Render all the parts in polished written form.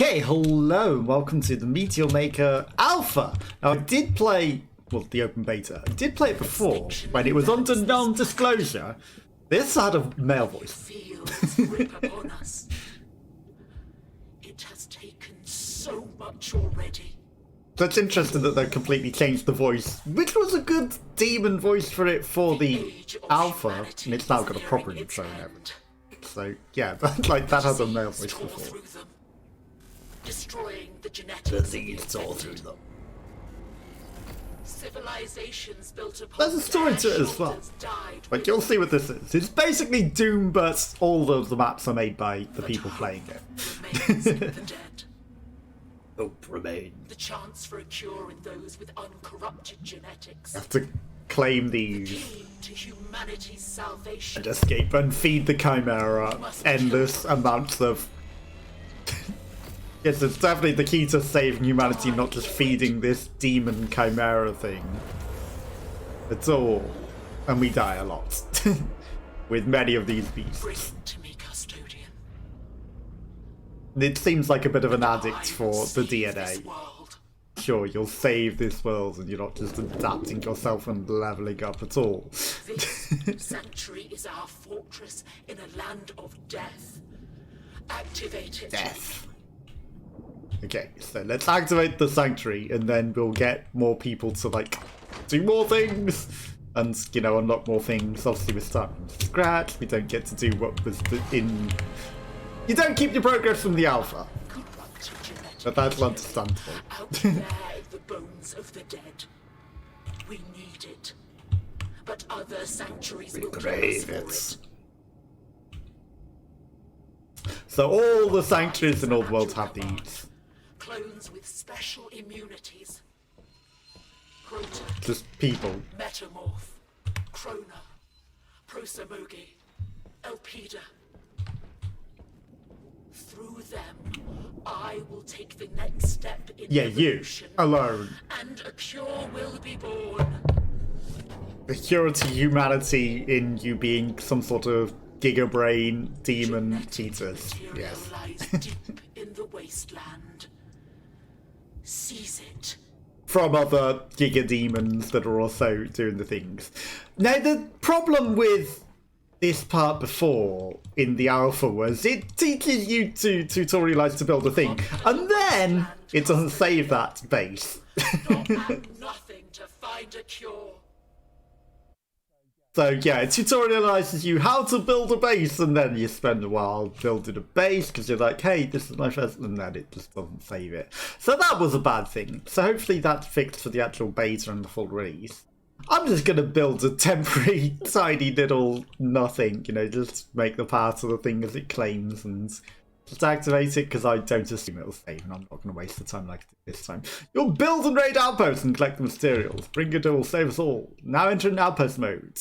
Okay, hello and welcome to the Meteor Maker Alpha. Now I did play, well, the open beta. I did play it before when it was under non-disclosure. This had a male voice. It has taken so much already. That's interesting that they completely changed the voice, which was a good demon voice for it for the alpha, and it's now got a proper intro and everything. So yeah, that has a male voice before. Destroying the genetics. Disease all through them. Civilizations built upon There's a story to it as well. Like, you'll see what this is. It's basically Doom, but all of the maps are made by the people playing it. The dead. Hope remains. The chance for a cure in those with uncorrupted genetics. You have to claim these Key to humanity's salvation. and escape and feed the Chimera endless amounts of... Yes, it's definitely the key to saving humanity, not just feeding this demon Chimera thing. It's all. And we die a lot. With many of these beasts. Bring to me, custodian. It seems like a bit of an addict for the DNA. This world. Sure, you'll save this world and you're not just adapting yourself and leveling up at all. This sanctuary is our fortress in a land of death. Activate it. Death. Okay, so let's activate the sanctuary and then we'll get more people to, like, do more things and, you know, unlock more things. Obviously, we're starting from scratch. We don't get to do what was in... You don't keep your progress from the alpha. Corrupted genetics. But that's understandable. Out there in the bones of the dead. We need it. But other sanctuaries will Crave kill us it. for it. So all the sanctuaries in all the world have these. Clones with special immunities. Proton, Just people. Metamorph, Krona, Prosamogi, Elpida. Through them, I will take the next step in Yeah, you. evolution, Alone. and a cure will be born. The cure to humanity in you being some sort of gigabrain demon cheaters. Yes. Lies deep in the wasteland. Seize it. From other giga demons that are also doing the things. Now, the problem with this part before in the alpha was it teaches you to tutorialize to build a thing, and then it doesn't save that base. Not have nothing to find a cure. So yeah, it tutorializes you how to build a base, and then you spend a while building a base because you're like, hey, this is my first, and then it just doesn't save it. So that was a bad thing. So hopefully that's fixed for the actual beta and the full release. I'm just going to build a temporary, tiny little nothing, you know, just make the part of the thing as it claims and just activate it because I don't assume it'll save and I'm not going to waste the time like I did this time. You'll build and raid outposts and collect the materials. Bring it all, save us all. Now enter an outpost mode.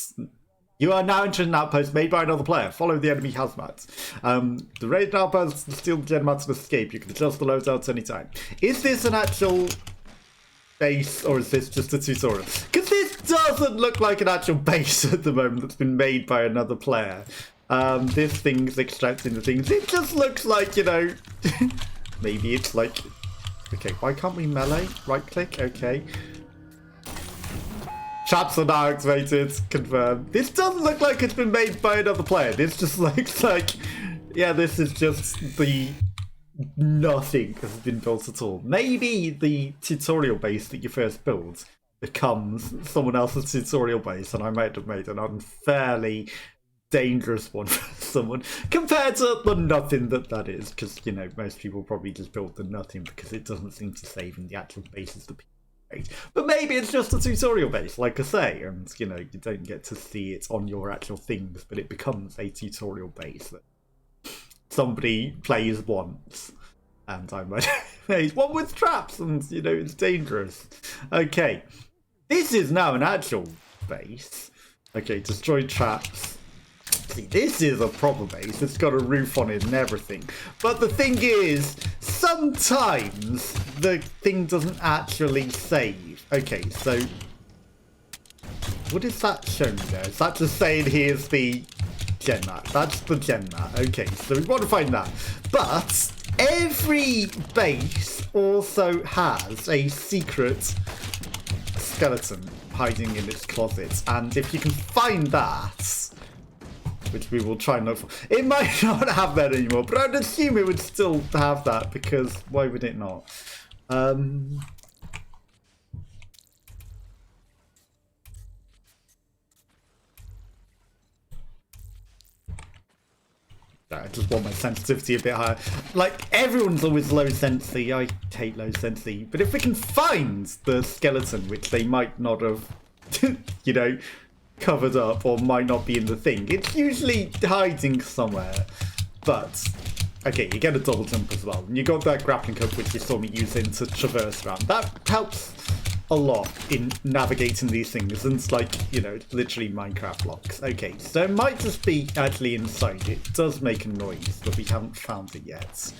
You are now entering an outpost made by another player. Follow the enemy hazmat. The raid outpost will steal the gen mats and escape. You can adjust the loadouts anytime. Is this an actual base or is this just a tutorial? Because this doesn't look like an actual base at the moment that's been made by another player. This thing's extracting the things. It just looks like, you know, maybe it's like, okay, why can't we melee? Right click, okay. Traps are now activated, confirm. This doesn't look like it's been made by another player. This just looks like, yeah, this is just the nothing has been built at all. Maybe the tutorial base that you first build becomes someone else's tutorial base, and I might have made an unfairly dangerous one for someone compared to the nothing that is, because, you know, most people probably just build the nothing because it doesn't seem to save in the actual bases that people make. But maybe it's just a tutorial base, like I say, and, you know, you don't get to see it on your actual things, but it becomes a tutorial base that somebody plays once, and I might play one with traps, and, you know, it's dangerous. Okay, this is now an actual base. Okay, destroy traps. See, this is a proper base. It's got a roof on it and everything. But the thing is, sometimes the thing doesn't actually save. Okay, so what is that showing there? Is that just saying here's the gen mat? That's the gen mat. Okay, so we want to find that. But every base also has a secret skeleton hiding in its closet, and if you can find that, which we will try and look for, it might not have that anymore, but I'd assume it would still have that, because why would it not? I just want my sensitivity a bit higher. Like, everyone's always low sensi. I hate low sensi. But if we can find the skeleton, which they might not have, you know, covered up or might not be in the thing, it's usually hiding somewhere. But, okay, you get a double jump as well. And you got that grappling hook, which you saw me using to traverse around. That helps a lot in navigating these things, and it's like, you know, literally Minecraft blocks. Okay, so it might just be actually inside. It does make a noise, but we haven't found it yet.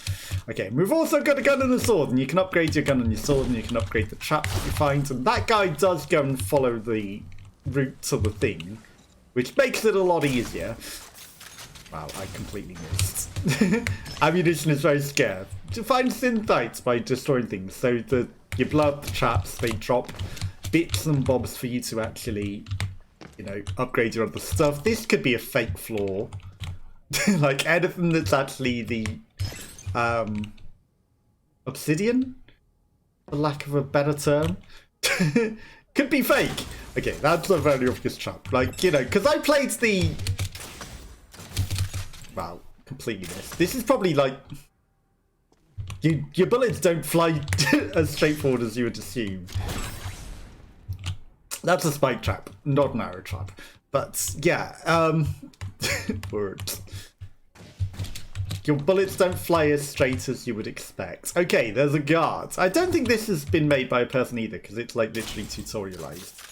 Okay, we've also got a gun and a sword, and you can upgrade your gun and your sword, and you can upgrade the traps that you find, and that guy does go and follow the route to the thing, which makes it a lot easier. Wow, I completely missed. Ammunition is very scarce. To find synthites by destroying things, so the you blow up the traps, they drop bits and bobs for you to actually, you know, upgrade your other stuff. This could be a fake floor. Like anything that's actually the obsidian, for lack of a better term, could be fake. Okay, that's a very obvious trap. Like, you know, because I played the... Wow, completely missed. This is probably like... Your bullets don't fly as straightforward as you would assume. That's a spike trap, not an arrow trap. But yeah, words. Your bullets don't fly as straight as you would expect. Okay, there's a guard. I don't think this has been made by a person either, because it's like literally tutorialized.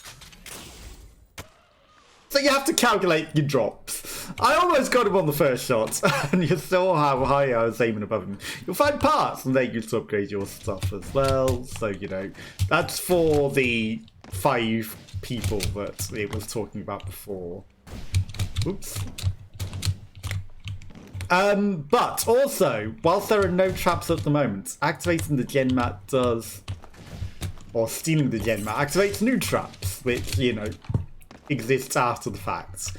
So you have to calculate your drops. I almost got him on the first shot, and you saw how high I was aiming above him. You'll find parts, and they used to upgrade your stuff as well. So, you know, that's for the 5 people that it was talking about before. Oops. But also, whilst there are no traps at the moment, activating the gen mat does, or stealing the gen mat activates new traps, which, you know, exists after the fact.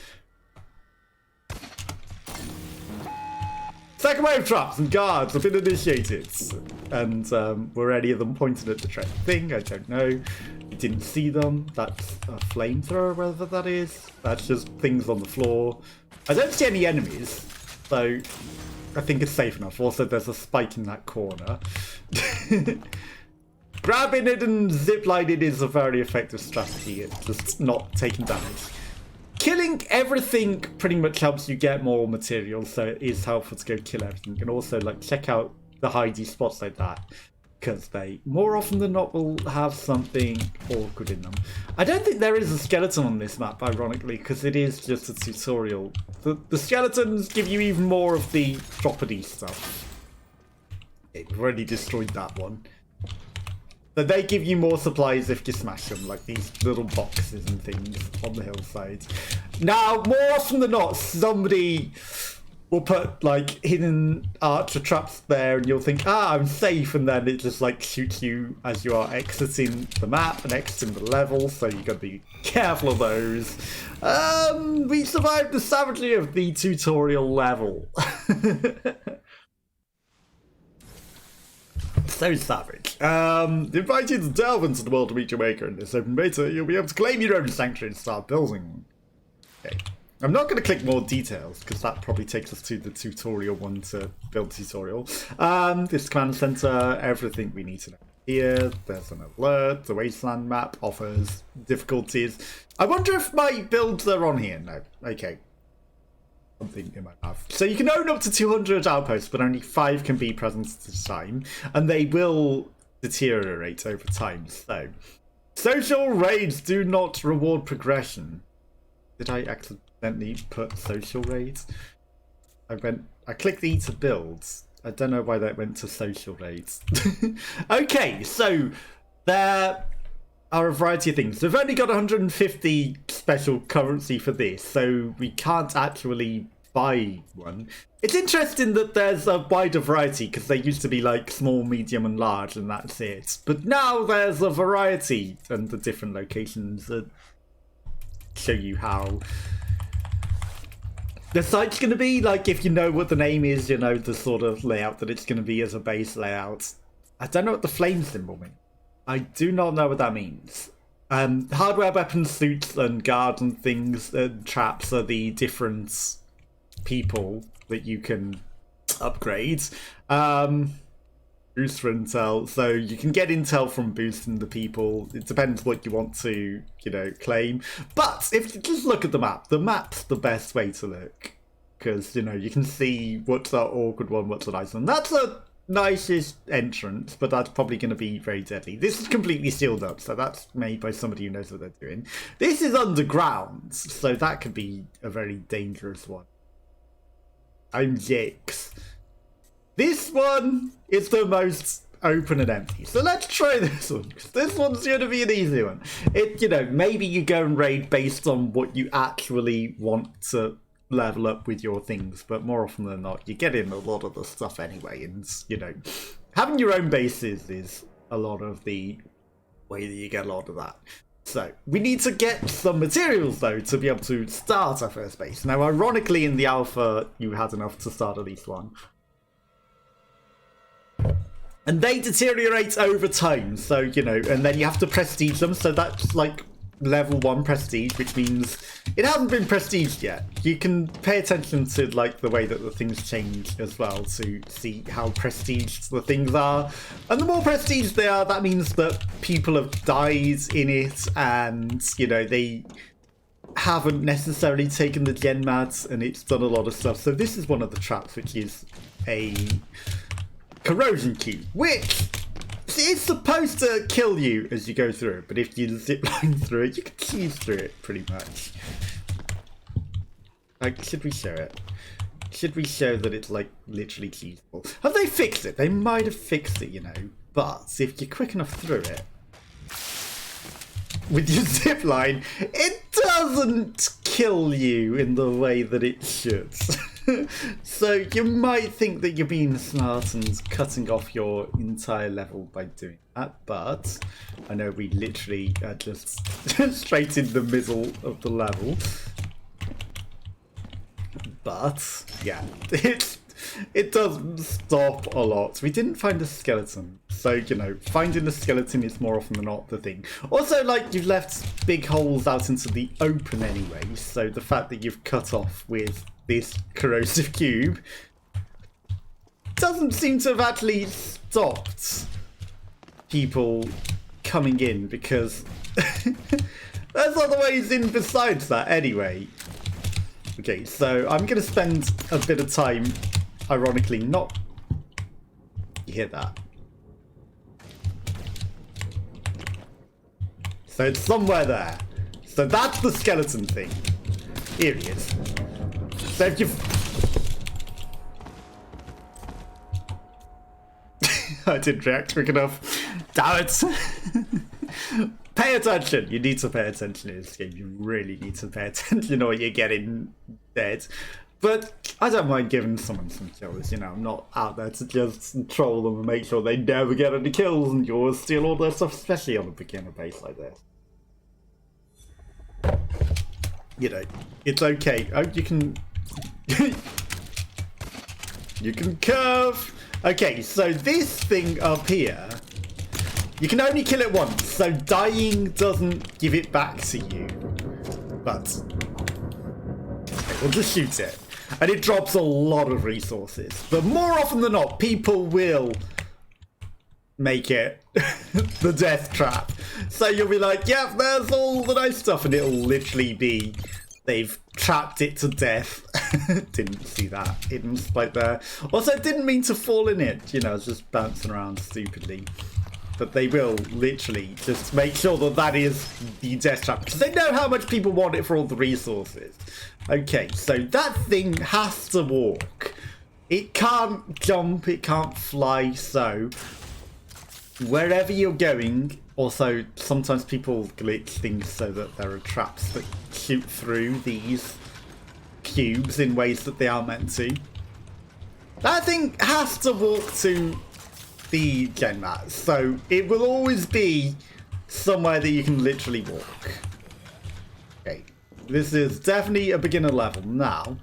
Second wave traps and guards have been initiated, and were any of them pointed at the thing? I don't know. You didn't see them. That's a flamethrower, whether that is. That's just things on the floor. I don't see any enemies, so I think it's safe enough. Also, there's a spike in that corner. Grabbing it and ziplining is a very effective strategy. It's just not taking damage. Killing everything pretty much helps you get more material, so it is helpful to go kill everything. And also, like, check out the hidey spots like that, because they, more often than not, will have something awkward in them. I don't think there is a skeleton on this map, ironically, because it is just a tutorial. The skeletons give you even more of the property stuff. We've already destroyed that one. But they give you more supplies if you smash them, like these little boxes and things on the hillside. Now, more often than not, somebody will put like hidden archer traps there, and you'll think, ah, I'm safe, and then it just like shoots you as you are exiting the map and exiting the level, so you gotta be careful of those. We survived the savagery of the tutorial level. So savage. Invite you to delve into the world of Meet Your Maker. In this open beta, you'll be able to claim your own sanctuary and start building. Okay. I'm not going to click more details, because that probably takes us to the tutorial one to build tutorial. This command center, everything we need to know. Here, there's an alert. The wasteland map offers difficulties. I wonder if my builds are on here. No. Okay. Something in my mouth. So you can own up to 200 outposts, but only 5 can be present at a time, and they will deteriorate over time. So, social raids do not reward progression. Did I accidentally put social raids? I clicked E to build. I don't know why that went to social raids. Okay, so there are a variety of things. We've only got 150 special currency for this, so we can't actually buy one. It's interesting that there's a wider variety, because they used to be like small, medium, and large, and that's it. But now there's a variety, and the different locations that show you how the site's going to be. Like, if you know what the name is, you know the sort of layout that it's going to be as a base layout. I don't know what the flame symbol means. I do not know what that means. Hardware, weapons, suits, and guards and things, and traps are the different people that you can upgrade. Boost for intel, so you can get intel from boosting the people. It depends what you want to, claim. But if you just look at the map's the best way to look, because you can see what's that awkward one, what's a nice one. That's a nicest entrance, but that's probably going to be very deadly. This is completely sealed up, so that's made by somebody who knows what they're doing. This is underground, so that could be a very dangerous one. I'm Jix. This one is the most open and empty, so let's try this one, because this one's going to be an easy one. Maybe you go and raid based on what you actually want to level up with your things, but more often than not you get in a lot of the stuff anyway, and having your own bases is a lot of the way that you get a lot of that. So we need to get some materials though to be able to start our first base. Now ironically in the alpha you had enough to start at least one, and they deteriorate over time, so and then you have to prestige them, so that's like level 1 prestige, which means it hasn't been prestiged yet. You can pay attention to like the way that the things change as well to see how prestiged the things are, and the more prestige they are, that means that people have died in it, and they haven't necessarily taken the gen mads, and it's done a lot of stuff. So this is one of the traps, which is a corrosion cube, which it's supposed to kill you as you go through it, but if you zipline through it, you can cheese through it, pretty much. Like, should we show it? Should we show that it's, like, literally cheesable? Have they fixed it? They might have fixed it, but if you're quick enough through it, with your zipline, it doesn't kill you in the way that it should. So you might think that you're being smart and cutting off your entire level by doing that, but I know we literally are just straight in the middle of the level. But yeah, it does stop a lot. We didn't find a skeleton, so finding a skeleton is more often than not the thing. Also, like, you've left big holes out into the open anyway, so the fact that you've cut off with this corrosive cube doesn't seem to have actually stopped people coming in, because there's other ways in besides that anyway. Okay, so I'm going to spend a bit of time, ironically, not... You hear that? So it's somewhere there. So that's the skeleton thing. Here he is. So if you... I didn't react quick enough. Damn it! Pay attention. You need to pay attention in this game. You really need to pay attention or you're getting dead. But I don't mind giving someone some kills, I'm not out there to just troll them and make sure they never get any kills and you'll steal all their stuff, especially on a beginner base like this. It's okay. Oh, you can... you can curve. Okay, so this thing up here, you can only kill it once, so dying doesn't give it back to you. But okay, we'll just shoot it. And it drops a lot of resources. But more often than not, people will make it the death trap. So you'll be like, yeah, there's all the nice stuff, and it'll literally be they've trapped it to death. Didn't see that hidden spike there. Also, didn't mean to fall in it. I was just bouncing around stupidly. But they will literally just make sure that that is the death trap, because they know how much people want it for all the resources. Okay, so that thing has to walk. It can't jump, it can't fly, so wherever you're going... Also, sometimes people glitch things so that there are traps that shoot through these cubes in ways that they aren't meant to. That thing has to walk to the gen mat, so it will always be somewhere that you can literally walk. Okay, this is definitely a beginner level. Now,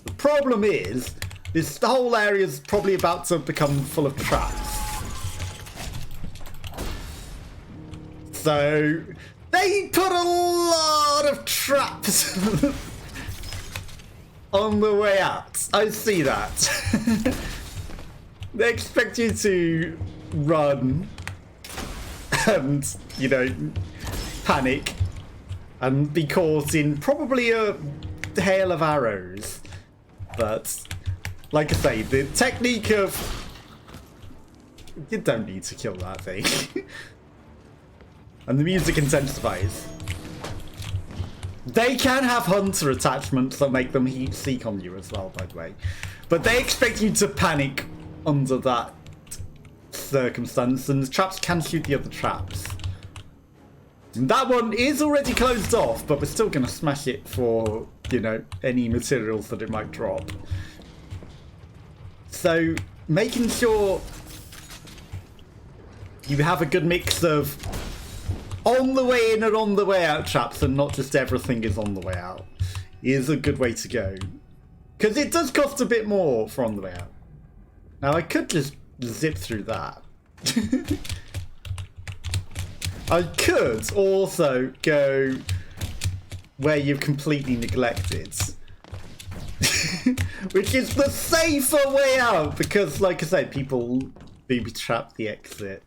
the problem is, this whole area is probably about to become full of traps. So, they put a lot of traps on the way out. I see that. They expect you to run and, you know, panic and be caught in probably a hail of arrows. But, like I say, the technique of... You don't need to kill that thing. And the music intensifies. They can have hunter attachments that make them heat seek on you as well, by the way. But they expect you to panic under that circumstance, and the traps can shoot the other traps. And that one is already closed off, but we're still going to smash it for, you know, any materials that it might drop. So, making sure you have a good mix of on the way in and on the way out traps, and not just everything is on the way out, is a good way to go. Because it does cost a bit more for on the way out. Now, I could just zip through that. I could also go where you've completely neglected. Which is the safer way out, because, like I said, people booby trap the exit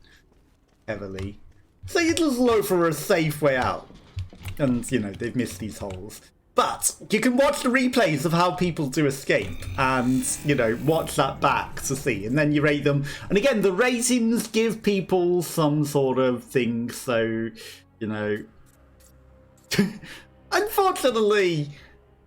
heavily. So you just look for a safe way out. And, you know, they've missed these holes. But you can watch the replays of how people do escape and, you know, watch that back to see. And then you rate them. And again, the ratings give people some sort of thing. So, you know, unfortunately,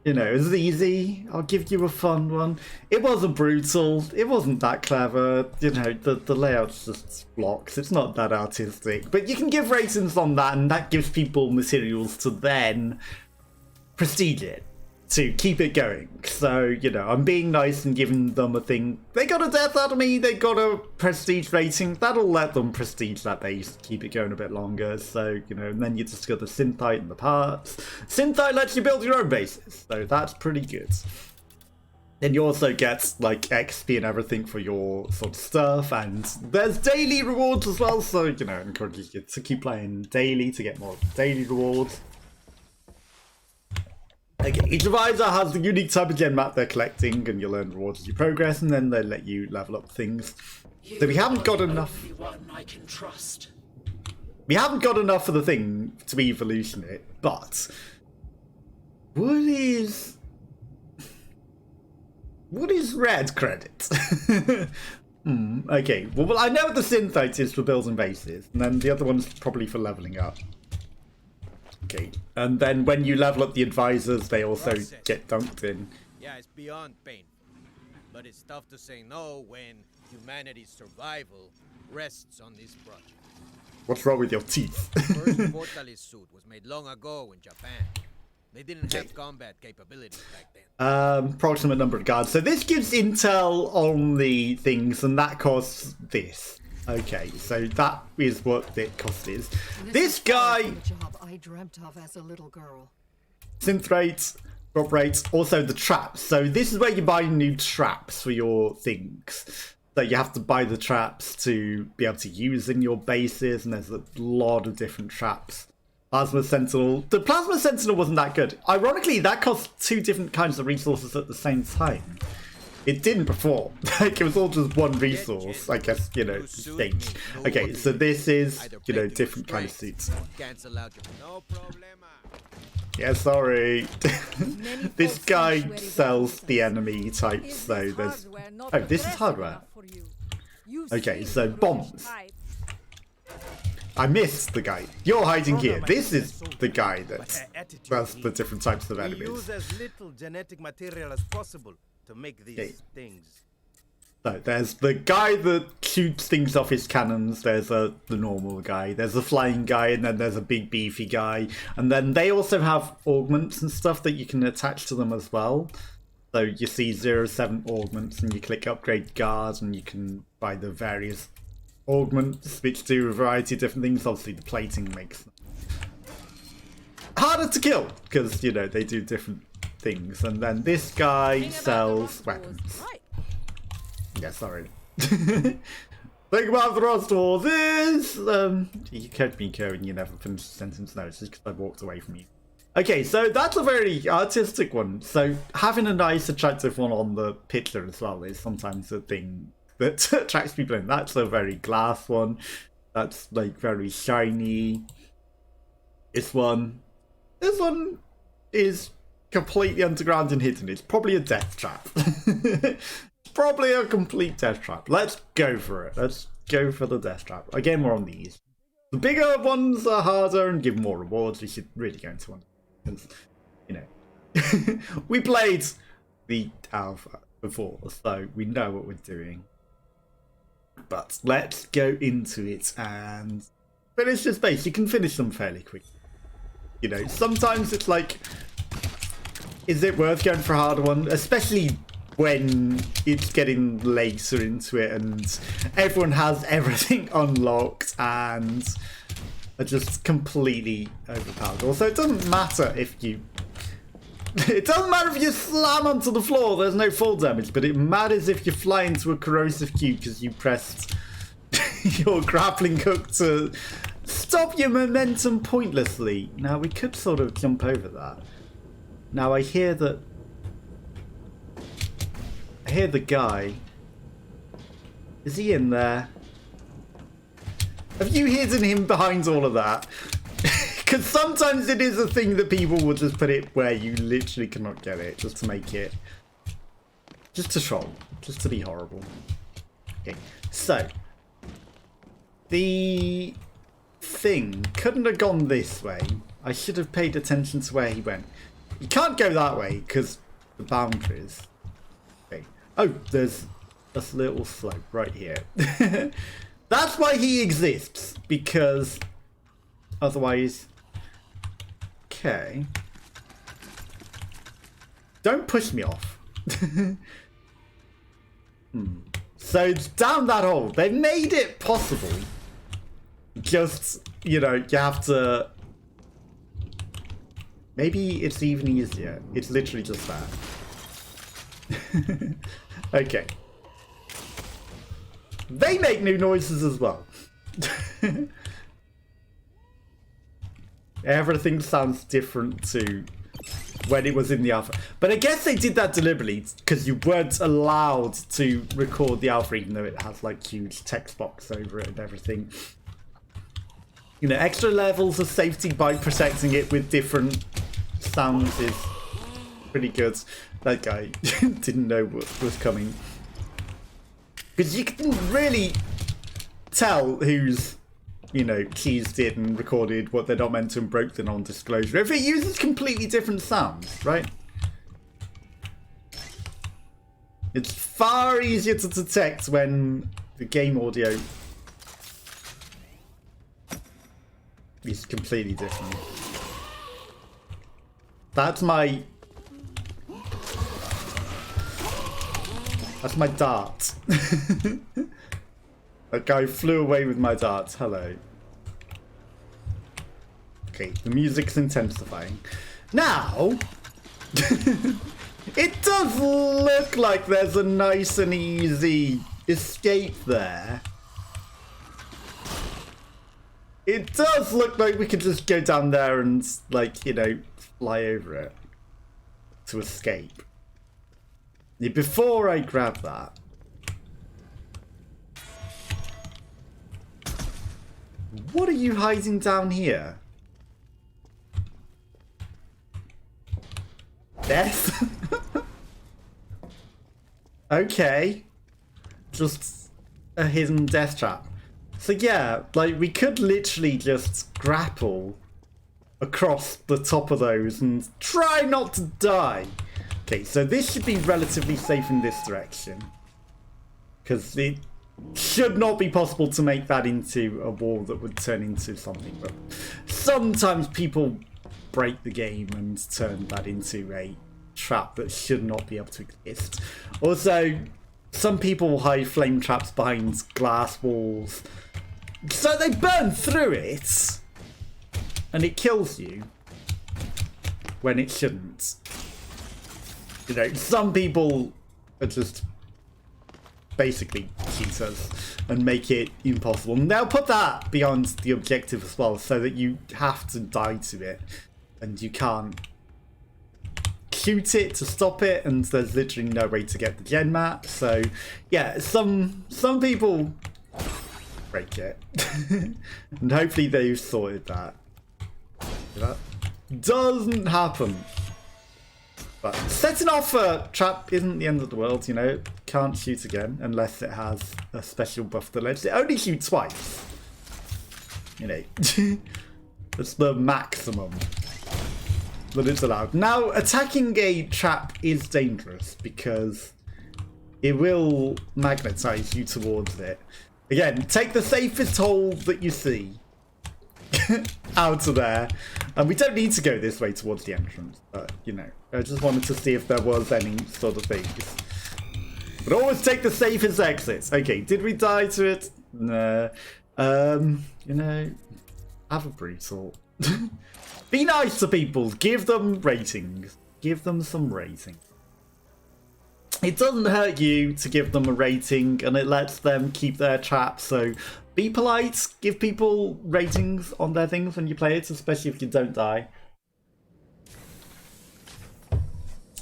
you know, it's easy. I'll give you a fun one. It wasn't brutal. It wasn't that clever. You know, the layout's just blocks. It's not that artistic. But you can give ratings on that, and that gives people materials to then prestige it, to keep it going. So, you know, I'm being nice and giving them a thing. They got a death out of me, they got a prestige rating. That'll let them prestige that base, keep it going a bit longer. So, you know, and then you just got the synthite and the parts. Synthite lets you build your own bases, so that's pretty good. Then you also get, like, XP and everything for your sort of stuff, and there's daily rewards as well, so, you know, I encourage you to keep playing daily to get more daily rewards. Okay, each advisor has the unique type of gen map they're collecting, and you'll earn rewards as you progress, and then they let you level up things. So we haven't got enough. We haven't got enough of the thing to evolution it, but what is red credit? Okay, well I know what the synthite is for building bases, and then the other one's probably for leveling up. Okay, and then when you level up the advisors, they also get dunked in. Yeah, it's beyond painful, but it's tough to say no when humanity's survival rests on this project. What's wrong with your teeth? The first Mortalis suit was made long ago in Japan. They didn't have combat capabilities back then. Approximate number of guards. So this gives intel on the things, and that costs this. Okay, so that is what the cost is. This guy... job I dreamt of as a little girl. Synth rates, drop rates, also the traps. So this is where you buy new traps for your things. So you have to buy the traps to be able to use in your bases, and there's a lot of different traps. Plasma Sentinel. The Plasma Sentinel wasn't that good. Ironically, that cost 2 different kinds of resources at the same time. It didn't perform. Like, it was all just one resource, I guess, you know, stage. Okay, so this is, you know, different kind of suits. Yeah, sorry. This guy sells the enemy types, so there's... Oh, this is hardware. Okay, so bombs. I missed the guy. You're hiding here. This is the guy that does the different types of enemies. Use as little genetic material as possible to make these things. So there's the guy that shoots things off his cannons, there's the normal guy, there's a flying guy, and then there's a big beefy guy. And then they also have augments and stuff that you can attach to them as well. So you see 07 augments and you click upgrade guard and you can buy the various augments which do a variety of different things. Obviously the plating makes them harder to kill because, you know, they do different things. And then this guy sells weapons. Right. Yeah, sorry. Think about the Rust Wars is... you kept me going, you never finished the sentence. No, it's just because I walked away from you. Okay, so that's a very artistic one. So having a nice, attractive one on the picture as well is sometimes a thing that attracts people in. That's a very glass one. That's like very shiny. This one is completely underground and hidden. It's probably a death trap. Probably a complete death trap. Let's go for it. Let's go for the death trap. Again, we're on these. The bigger ones are harder and give more rewards. We should really go into one. Because, you know, we played the alpha before, so we know what we're doing. But let's go into it and finish this base. You can finish them fairly quick. You know, sometimes it's like, is it worth going for a harder one? Especially when it's getting later into it and everyone has everything unlocked and are just completely overpowered. Also, it doesn't matter if you... It doesn't matter if you slam onto the floor, there's no fall damage, but it matters if you fly into a corrosive cube because you pressed your grappling hook to stop your momentum pointlessly. Now, we could sort of jump over that. Now, I hear that... I hear the guy. Is he in there? Have you hidden him behind all of that? Because sometimes it is a thing that people will just put it where you literally cannot get it, just to make it... Just to troll. Just to be horrible. Okay, so... The thing couldn't have gone this way. I should have paid attention to where he went. You can't go that way, because the boundaries... Okay. Oh, there's a little slope right here. That's why he exists, because otherwise... Okay. Don't push me off. So it's down that hole. They made it possible. Just, you know, you have to... Maybe it's even easier. It's literally just that. Okay. They make new noises as well. Everything sounds different to when it was in the alpha. But I guess they did that deliberately because you weren't allowed to record the alpha even though it has like huge text box over it and everything. You know, extra levels of safety by protecting it with different sounds is pretty good. That guy didn't know what was coming. Because you can really tell who's, you know, cheesed it and recorded what they're not meant to and broke the non-disclosure if it uses completely different sounds, right? It's far easier to detect when the game audio is completely different. That's my dart. That guy flew away with my darts. Hello. Okay, the music's intensifying. Now, it does look like there's a nice and easy escape there. It does look like we could just go down there and, like, you know, fly over it to escape. Before I grab that, what are you hiding down here? Death? Okay. Just a hidden death trap. So yeah, like we could literally just grapple across the top of those and try not to die. Okay, so this should be relatively safe in this direction. because it should not be possible to make that into a wall that would turn into something. But sometimes people break the game and turn that into a trap that should not be able to exist. Also, some people hide flame traps behind glass walls, so they burn through it, and it kills you when it shouldn't. You know, some people are just basically cheaters and make it impossible. And they'll put that beyond the objective as well, so that you have to die to it, and you can't shoot it to stop it, and there's literally no way to get the gen mat. So yeah, some people break it. And hopefully they've sorted that. That doesn't happen. But setting off a trap isn't the end of the world, you know. It can't shoot again unless it has a special buff that lets it only shoot twice. You know. That's the maximum that it's allowed. Now, attacking a trap is dangerous because it will magnetize you towards it. Again, take the safest hole that you see out of there. And we don't need to go this way towards the entrance, but, you know, I just wanted to see if there was any sort of things. But always take the safest exits. Okay, did we die to it? No. You know, have a brutal. Be nice to people. Give them ratings. Give them some rating. It doesn't hurt you to give them a rating, and it lets them keep their traps. So be polite. Give people ratings on their things when you play it, especially if you don't die.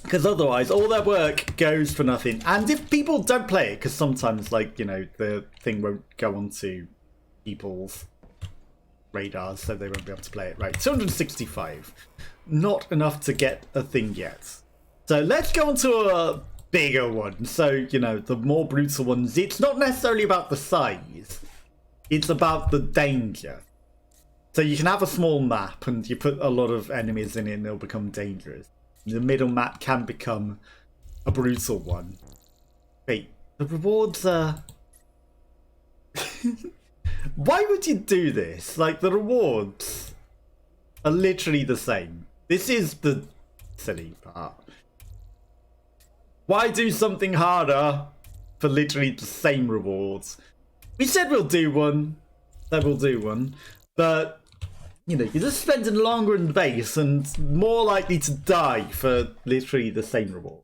Because otherwise, all their work goes for nothing. And if people don't play it, because sometimes, like, you know, the thing won't go onto people's radars, so they won't be able to play it. Right, 265. Not enough to get a thing yet. So let's go on to a bigger one. So, you know, the more brutal ones, it's not necessarily about the size. It's about the danger. So you can have a small map and you put a lot of enemies in it and they'll become dangerous. The middle map can become a brutal one. Wait, the rewards are... Why would you do this? Like, the rewards are literally the same. This is the silly part. Why do something harder for literally the same rewards? We said we'll do one. That we'll do one. But, you know, you're just spending longer in the base and more likely to die for literally the same reward.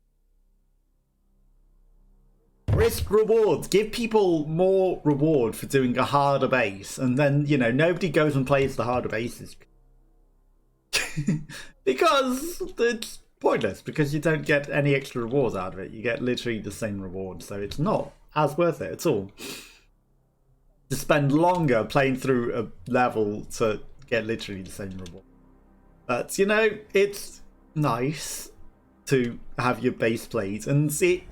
Risk rewards. Give people more reward for doing a harder base. And then, you know, nobody goes and plays the harder bases. Because it's pointless. Because you don't get any extra rewards out of it. You get literally the same reward. So it's not as worth it at all. To spend longer playing through a level to get literally the same reward. But, you know, it's nice to have your base played. And it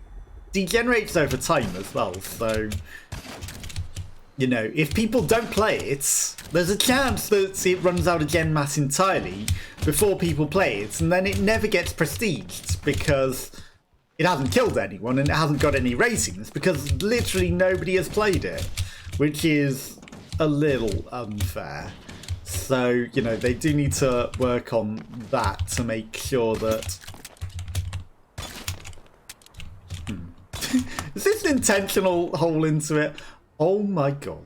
degenerates over time as well, so, you know, if people don't play it, there's a chance that it runs out of gen mass entirely before people play it, and then it never gets prestiged because it hasn't killed anyone and it hasn't got any ratings because literally nobody has played it, which is a little unfair. So, you know, they do need to work on that to make sure that... Is this an intentional hole into it? Oh my god.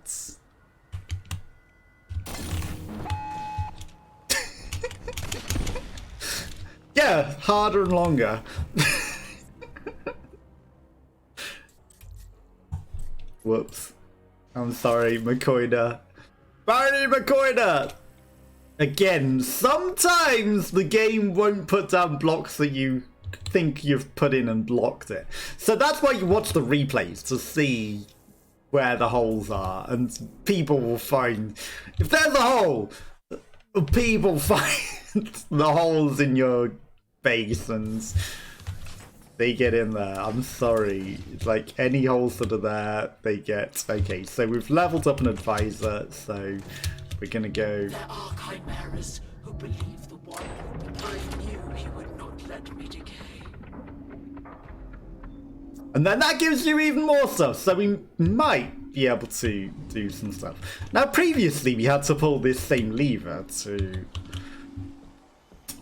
Yeah, harder and longer. Whoops. I'm sorry, McCoyda. Barney McCoyda! Again, sometimes the game won't put down blocks that you think you've put in and blocked it. So that's why you watch the replays to see where the holes are, and people will find, if there's a hole, people find the holes in your base and they get in there. I'm sorry, it's like any holes that are there, they get. Okay, so we've leveled up an advisor, so we're gonna go. There are chimeras who believe the one, but I knew he would not let me decay. And then that gives you even more stuff, so we might be able to do some stuff. Now, previously, we had to pull this same lever to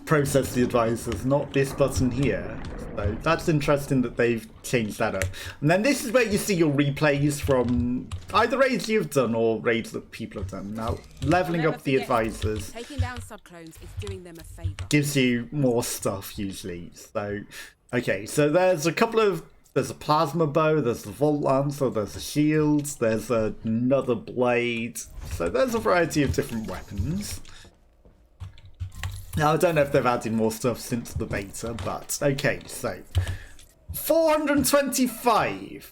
process the advisors, not this button here. So that's interesting that they've changed that up. And then this is where you see your replays from either raids you've done or raids that people have done. Now, leveling up the advisors taking down subclones is doing them a favor. gives you more stuff usually. So, okay, so there's a couple of... There's a plasma bow, there's the Vault Lancer, there's a shield, there's another blade. So there's a variety of different weapons. Now, I don't know if they've added more stuff since the beta, but okay, so 425.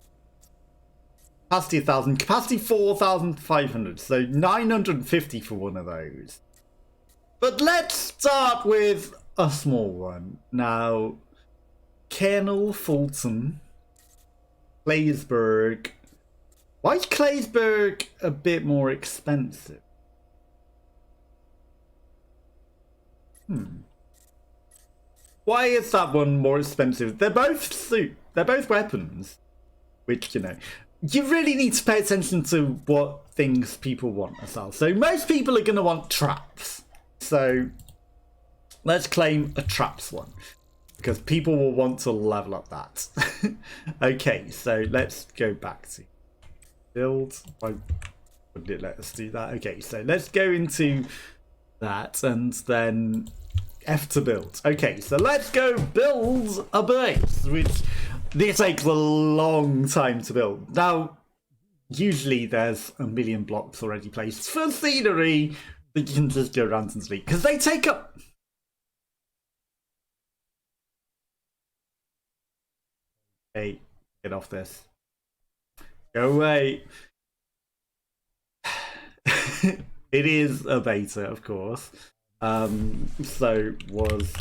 Capacity 1,000, capacity 4,500, so 950 for one of those. But let's start with a small one. Now, Colonel Fulton, Claysburg. Why is Claysburg a bit more expensive? Why is that one more expensive? They're both weapons, which, you know, you really need to pay attention to what things people want as well. So most people are going to want traps. So let's claim a traps one, because people will want to level up that. Okay, so let's go back to build. Why would it let us do that? Okay, so let's go into that and then F to build. Okay, so let's go build a base, which this takes a long time to build. Now, usually there's a million blocks already placed for scenery that you can just go around and delete, because they take up... Hey, get off this. Go away. It is a beta, of course. So was...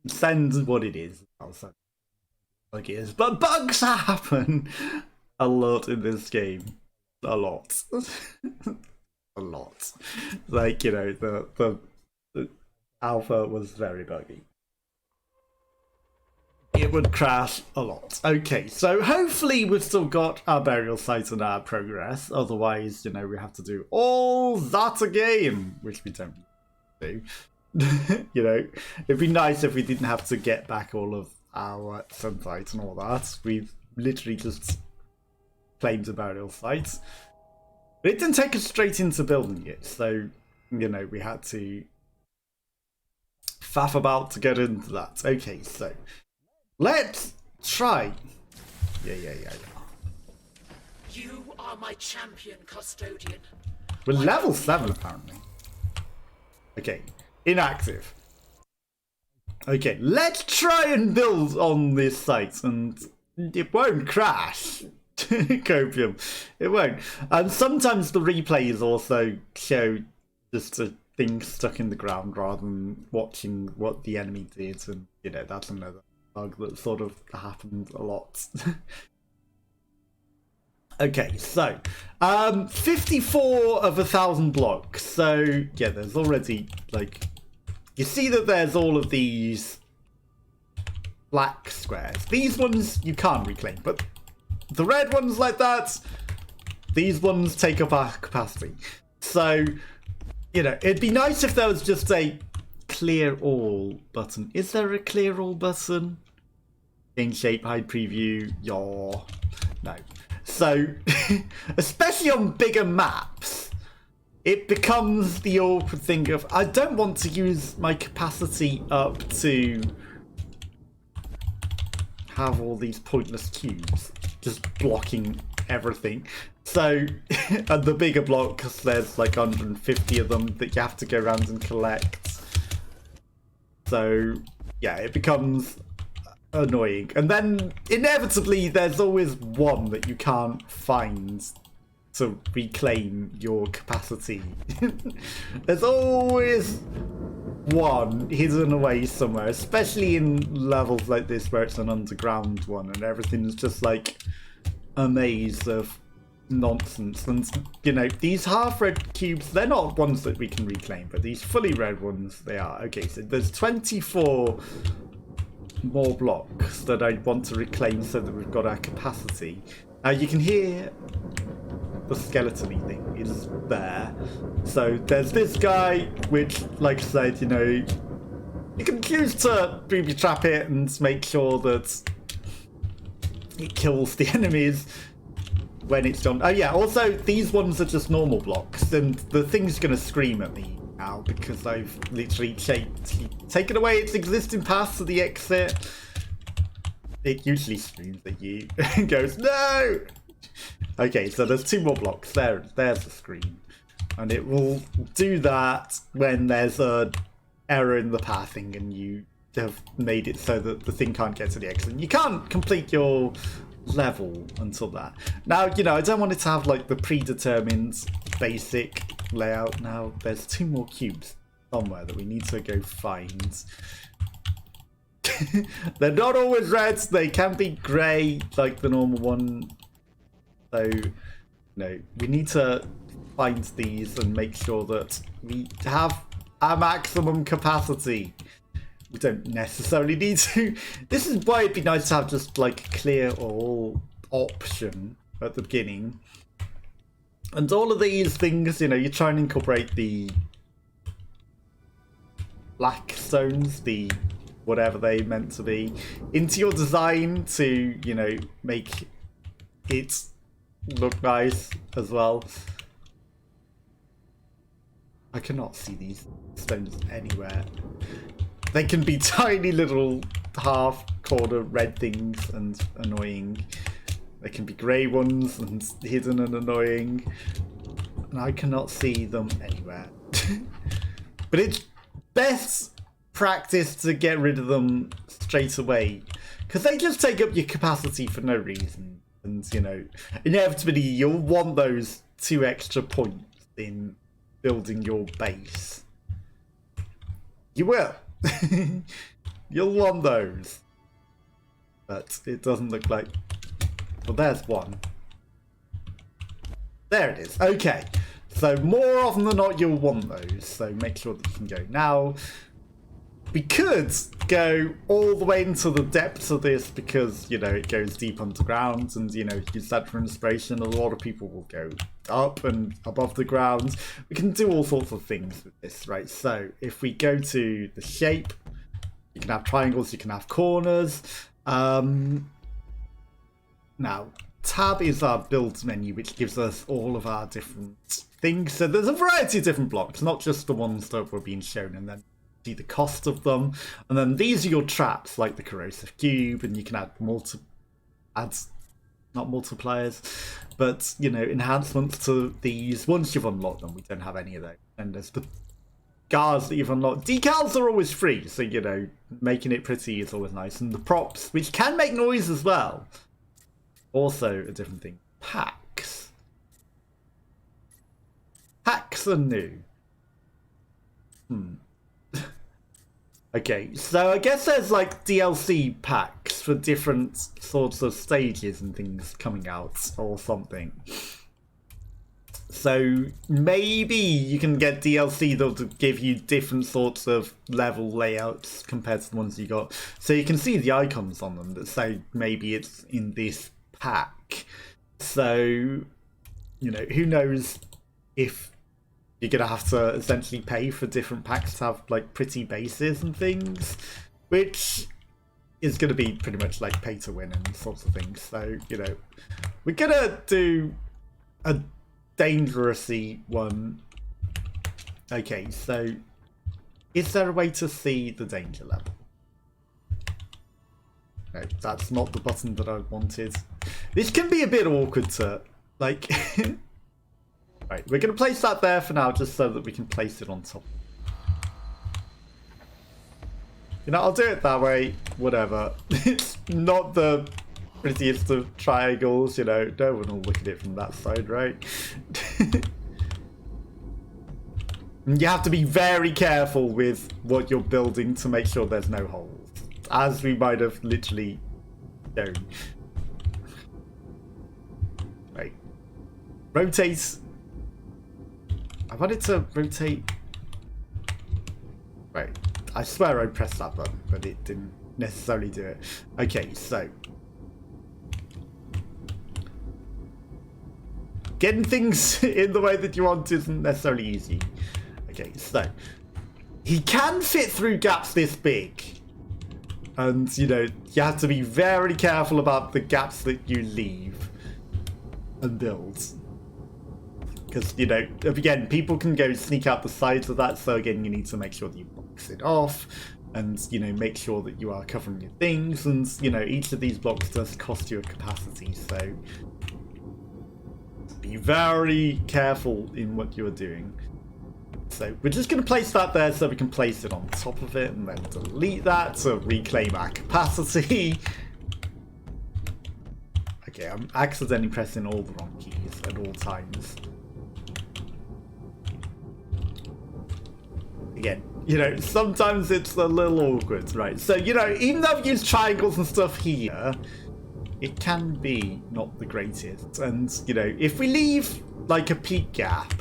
Send what it is. I'll send like it is. But bugs happen a lot in this game. A lot. A lot. Like, you know, the alpha was very buggy. It would crash a lot. Okay, so hopefully we've still got our burial site and our progress. Otherwise, you know, we have to do all that again, which we don't do. You know, it'd be nice if we didn't have to get back all of our sunsites and all that. We've literally just claimed a burial site. But it didn't take us straight into building it, so, you know, we had to faff about to get into that. Okay, so let's try. Yeah. You are my champion, custodian. We're level 7 apparently. Okay, inactive. Okay, let's try and build on this site, and it won't crash. Copium, it won't. And sometimes the replays also show just a thing stuck in the ground rather than watching what the enemy did, and you know, that's another bug that sort of happened a lot. Okay, so 54 of 1,000 blocks. So yeah, there's already, like, you see that there's all of these black squares. These ones you can't reclaim, but the red ones like that, these ones take up our capacity. So, you know, it'd be nice if there was just a clear all button. Is there a clear all button? Change shape, hide preview, yaw. No. So, especially on bigger maps, it becomes the awkward thing of, I don't want to use my capacity up to have all these pointless cubes just blocking everything. So, at the bigger blocks, there's like 150 of them that you have to go around and collect. So, yeah, it becomes annoying. And then, inevitably, there's always one that you can't find to reclaim your capacity. There's always one hidden away somewhere, especially in levels like this where it's an underground one and everything's just like a maze of nonsense. And, you know, these half-red cubes, they're not ones that we can reclaim, but these fully red ones, they are. Okay, so there's 24 more blocks that I want to reclaim so that we've got our capacity. Now, you can hear the skeleton-y thing is there. So there's this guy, which, like I said, you know, you can choose to booby trap it and make sure that it kills the enemies when it's done. Oh yeah, also these ones are just normal blocks, and the thing's gonna scream at me now because I've literally taken away its existing path to the exit. It usually screams at you and goes, no! Okay, so there's 2 more blocks. There's the screen. And it will do that when there's an error in the pathing and you have made it so that the thing can't get to the exit. And you can't complete your level until that. Now, you know, I don't want it to have like the predetermined basic layout. Now, there's 2 more cubes somewhere that we need to go find. They're not always red, they can be grey like the normal one. So, no, we need to find these and make sure that we have our maximum capacity. We don't necessarily need to. This is why it'd be nice to have just like clear all option at the beginning. And all of these things, you know, you try and incorporate the black stones, the whatever they meant to be, into your design to, you know, make it look nice as well. I cannot see these stones anywhere. They can be tiny little half-corner red things and annoying. They can be grey ones and hidden and annoying. And I cannot see them anywhere. But it's best practice to get rid of them straight away, because they just take up your capacity for no reason. And, you know, inevitably you'll want those 2 extra points in building your base. You will. You'll want those. But it doesn't look like... Well, there's one. There it is. Okay. So more often than not, you'll want those. So make sure that you can go. Now, we could go all the way into the depths of this because, you know, it goes deep underground and, you know, use that for inspiration. A lot of people will go up and above the ground. We can do all sorts of things with this, right? So if we go to the shape, you can have triangles, you can have corners. Now, tab is our build menu, which gives us all of our different things. So there's a variety of different blocks, not just the ones that were being shown, and then see the cost of them. And then these are your traps, like the corrosive cube, and you can add not multipliers, but, you know, enhancements to these. Once you've unlocked them, we don't have any of those. And there's the guards that you've unlocked. Decals are always free, so, you know, making it pretty is always nice. And the props, which can make noise as well, also a different thing. Packs. Packs are new. Okay, so I guess there's like DLC packs for different sorts of stages and things coming out or something. So maybe you can get DLC that'll give you different sorts of level layouts compared to the ones you got. So you can see the icons on them that say maybe it's in this pack. So, you know, who knows if you're going to have to essentially pay for different packs to have, like, pretty bases and things, which is going to be pretty much, like, pay to win and sorts of things. So, you know, we're going to do a dangerousy one. Okay, so is there a way to see the danger level? No, that's not the button that I wanted. This can be a bit awkward to, like... Right, we're going to place that there for now, just so that we can place it on top. You know, I'll do it that way, whatever. It's not the prettiest of triangles, you know. No one will look at it from that side, right? You have to be very careful with what you're building to make sure there's no holes, as we might have literally shown. Right. rotate. I wanted to rotate. Wait, I swear I pressed that button, but it didn't necessarily do it. Okay, so getting things in the way that you want isn't necessarily easy. Okay, so he can fit through gaps this big. And, you know, you have to be very careful about the gaps that you leave and build. Because, you know, again, people can go sneak out the sides of that. So, again, you need to make sure that you box it off. And, you know, make sure that you are covering your things. And, you know, each of these blocks does cost you a capacity. So, be very careful in what you are doing. So we're just going to place that there so we can place it on top of it and then delete that to reclaim our capacity. Okay, I'm accidentally pressing all the wrong keys at all times. Again, you know, sometimes it's a little awkward, right? So, you know, even though I've used triangles and stuff here, it can be not the greatest. And, you know, if we leave like a peak gap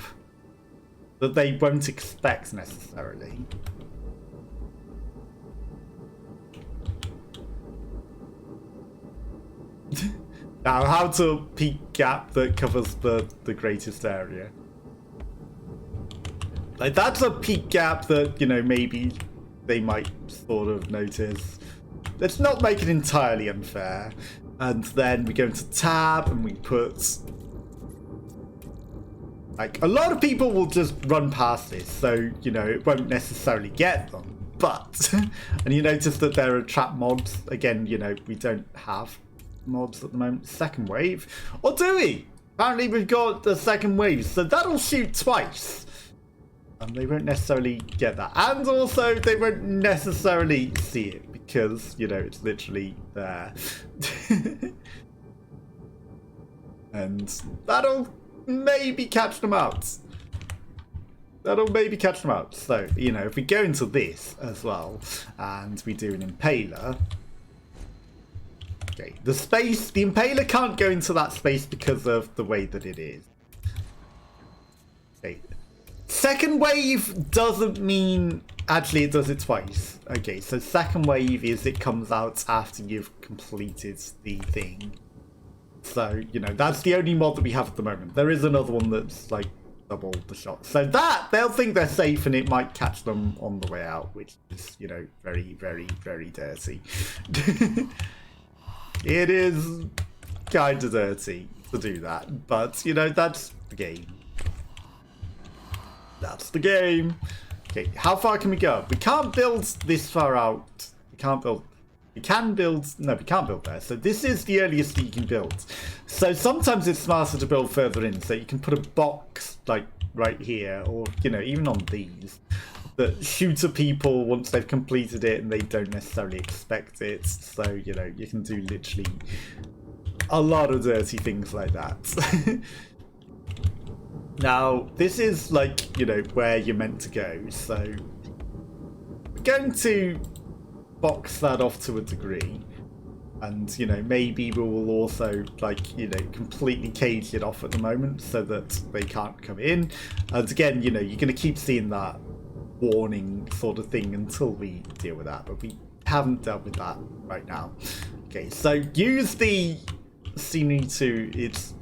that they won't expect necessarily. Now, how to peak gap that covers the greatest area? Like, that's a peak gap that, you know, maybe they might sort of notice. Let's not make it entirely unfair. And then we go into tab and we put... Like, a lot of people will just run past this, so, you know, it won't necessarily get them. But, and you notice that there are trap mods. Again, you know, we don't have mods at the moment. Second wave. Or do we? Apparently we've got the second wave, so that'll shoot twice. And they won't necessarily get that. And also, they won't necessarily see it, because, you know, it's literally there. And that'll maybe catch them out. That'll maybe catch them out. So, you know, if we go into this as well, and we do an impaler. Okay, the impaler can't go into that space because of the way that it is. Okay. Second wave doesn't mean... Actually, it does it twice. Okay, so second wave is it comes out after you've completed the thing. So, you know, that's the only mod that we have at the moment. There is another one that's, like, double the shot. So that, they'll think they're safe and it might catch them on the way out, which is, you know, very, very, very dirty. It is kind of dirty to do that. But, you know, that's the game. That's the game. Okay, how far can we go? We can't build this far out. We can't build... We can build... No, we can't build there. So this is the earliest that you can build. So sometimes it's smarter to build further in. So you can put a box, like, right here. Or, you know, even on these. That shoot at people once they've completed it and they don't necessarily expect it. So, you know, you can do literally a lot of dirty things like that. Now, this is, like, you know, where you're meant to go. So we're going to... box that off to a degree, and, you know, maybe we will also, like, you know, completely cage it off at the moment so that they can't come in. And again, you know, you're going to keep seeing that warning sort of thing until we deal with that, but we haven't dealt with that right now. Okay, so use the scenery to its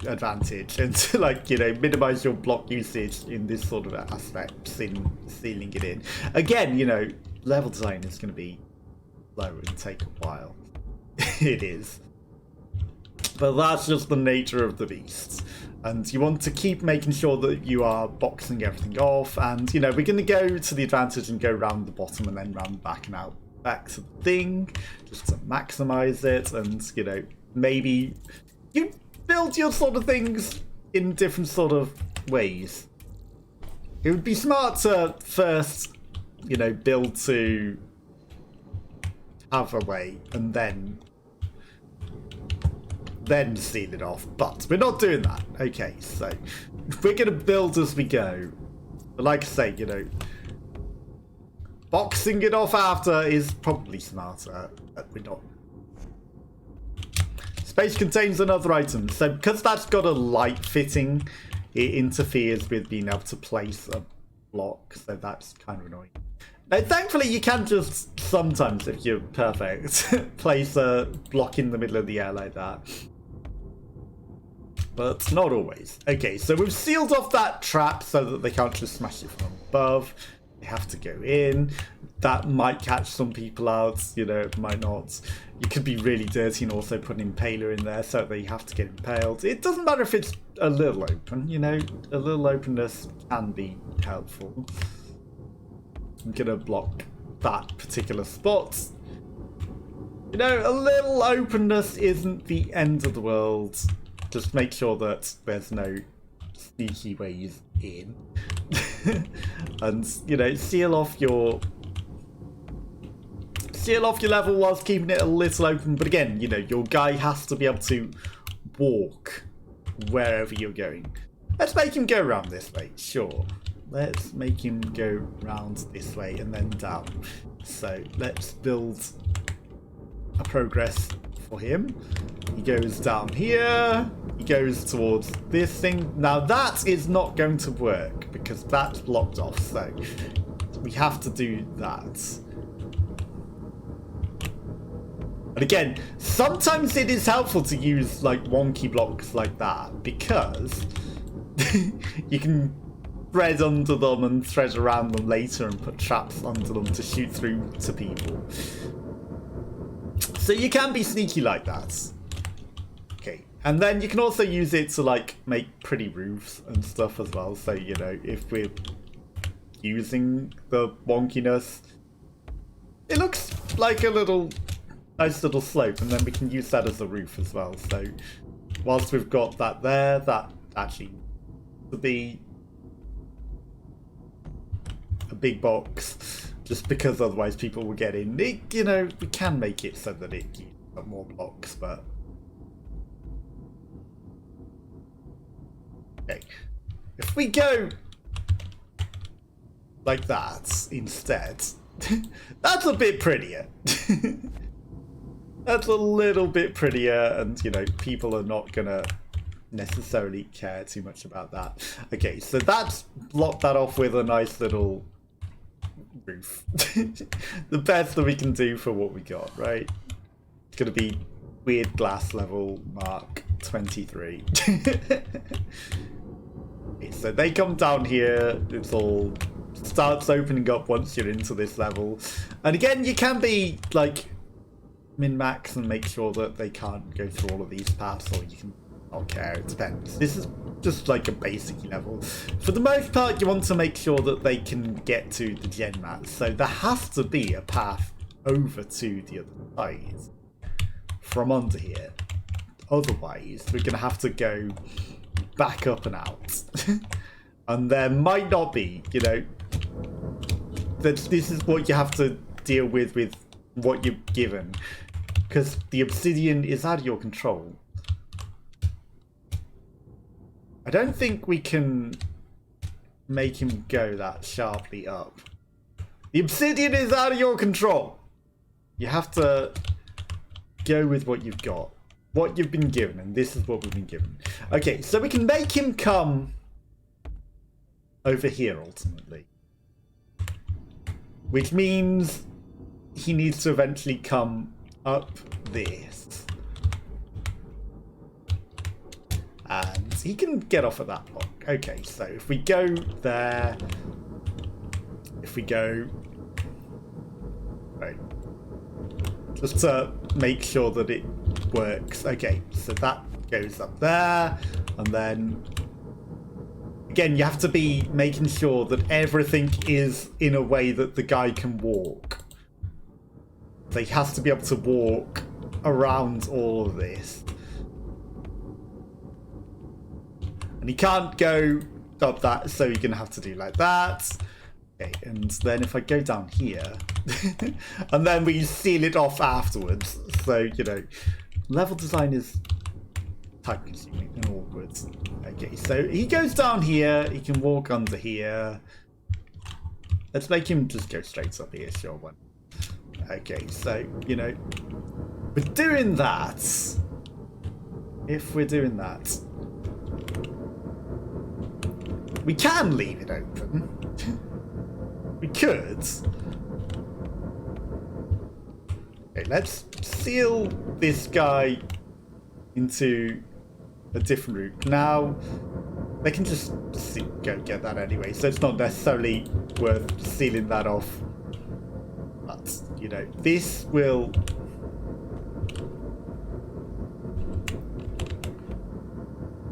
advantage and to, like, you know, minimize your block usage in this sort of aspect, sealing it in. Again, you know, level design is going to be slow and take a while. It is. But that's just the nature of the beast. And you want to keep making sure that you are boxing everything off. And, you know, we're going to go to the advantage and go round the bottom and then round back and out back to the thing. Just to maximize it. And, you know, maybe you build your sort of things in different sort of ways. It would be smart to first... you know, build to have a way and then seal it off. But we're not doing that. Okay, so we're going to build as we go. But like I say, you know, boxing it off after is probably smarter. We're not Space contains another item. So because that's got a light fitting, it interferes with being able to place a block. So that's kind of annoying. Now, thankfully, you can just sometimes, if you're perfect, place a block in the middle of the air like that. But not always. Okay, so we've sealed off that trap so that they can't just smash it from above. They have to go in. That might catch some people out, you know, it might not. You could be really dirty and also put an impaler in there so they have to get impaled. It doesn't matter if it's a little open, you know, a little openness can be helpful. I'm gonna block that particular spot. You know, a little openness isn't the end of the world. Just make sure that there's no sneaky ways in. And, you know, seal off your level whilst keeping it a little open. But again, you know, your guy has to be able to walk wherever you're going. Let's make him go around this way, sure. Let's make him go round this way and then down. So let's build a progress for him. He goes down here. He goes towards this thing. Now that is not going to work because that's blocked off. So we have to do that. And again, sometimes it is helpful to use like wonky blocks like that because you can thread under them and thread around them later and put traps under them to shoot through to people. So you can be sneaky like that. Okay, and then you can also use it to like make pretty roofs and stuff as well. So, you know, if we're using the wonkiness, it looks like a nice little slope, and then we can use that as a roof as well. So whilst we've got that there, that actually would be a big box, just because otherwise people will get in. It, you know, we can make it so that it uses up more blocks, but okay. If we go like that instead, that's a bit prettier. That's a little bit prettier, and you know, people are not gonna necessarily care too much about that. Okay, so that's blocked that off with a nice little roof. The best that we can do for what we got, right? It's gonna be weird glass level mark 23. Okay, so they come down here, it's all starts opening up once you're into this level. And again, you can be like min-max and make sure that they can't go through all of these paths, or you can not care, it depends. This is just like a basic level. For the most part, you want to make sure that they can get to the gen mat, so there has to be a path over to the other side from under here. Otherwise, we're going to have to go back up and out. And there might not be, you know, this is what you have to deal with what you're given, because the obsidian is out of your control. I don't think we can make him go that sharply up. The obsidian is out of your control. You have to go with what you've got, what you've been given, and this is what we've been given. Okay, so we can make him come over here ultimately, which means he needs to eventually come up this. And he can get off at that block. Okay, so if we go there, if we go, right, just to make sure that it works. Okay, so that goes up there, and then again, you have to be making sure that everything is in a way that the guy can walk. So he has to be able to walk around all of this. And he can't go up that, so you're going to have to do like that. Okay, and then if I go down here, and then we seal it off afterwards. So, you know, level design is time consuming and awkward. Okay, so he goes down here, he can walk under here. Let's make him just go straight up here, sure one. Okay, so, you know, we're doing that. if we're doing that, we can leave it open. We could. Okay, let's seal this guy into a different route. Now, they can just go get that anyway, so it's not necessarily worth sealing that off. But, you know, this will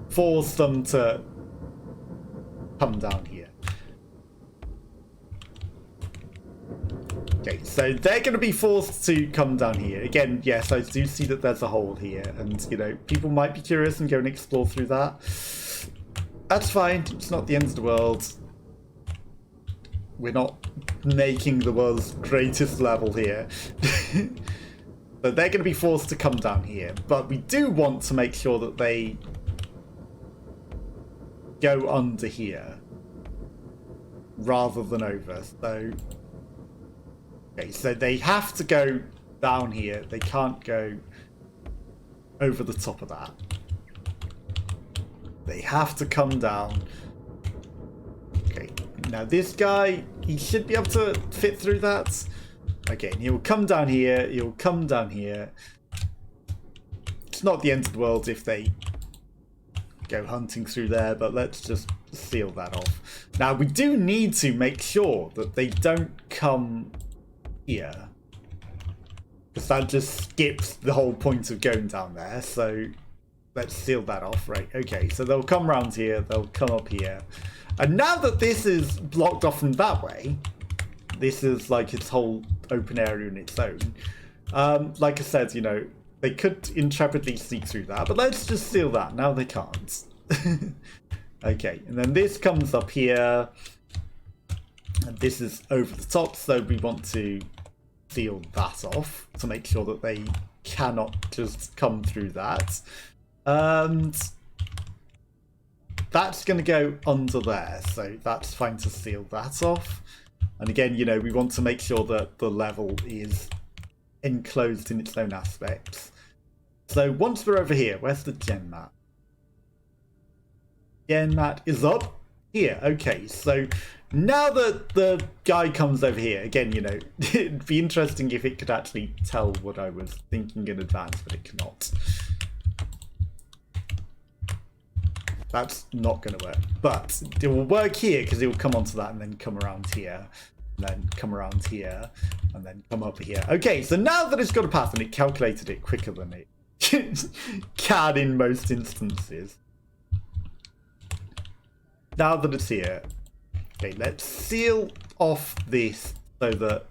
force them to come down here. Okay, so they're going to be forced to come down here. Again, yes, I do see that there's a hole here, and, you know, people might be curious and go and explore through that. That's fine, it's not the end of the world. We're not making the world's greatest level here. But they're going to be forced to come down here. But we do want to make sure that they go under here rather than over. So, okay, so they have to go down here. They can't go over the top of that. They have to come down. Okay, now this guy, he should be able to fit through that. Okay, and he'll come down here, he'll come down here. It's not the end of the world if they go hunting through there, but let's just seal that off. Now, we do need to make sure that they don't come here, because that just skips the whole point of going down there, so let's seal that off. Right, okay, so they'll come around here, they'll come up here. And now that this is blocked off from that way, this is like its whole open area in its own. Like I said, you know, they could intrepidly sneak through that, but let's just seal that. Now they can't. Okay, and then this comes up here. And this is over the top, so we want to seal that off to make sure that they cannot just come through that. And that's going to go under there, so that's fine to seal that off. And again, you know, we want to make sure that the level is enclosed in its own aspects. So once we're over here, where's the gen mat? Gen mat is up here. Okay, so now that the guy comes over here, again, you know, it'd be interesting if it could actually tell what I was thinking in advance, but it cannot. That's not going to work, but it will work here because it will come onto that and then come around here, and then come around here, and then come up here. Okay, so now that it's got a path and it calculated it quicker than it can in most instances. Now that it's here, okay, let's seal off this so that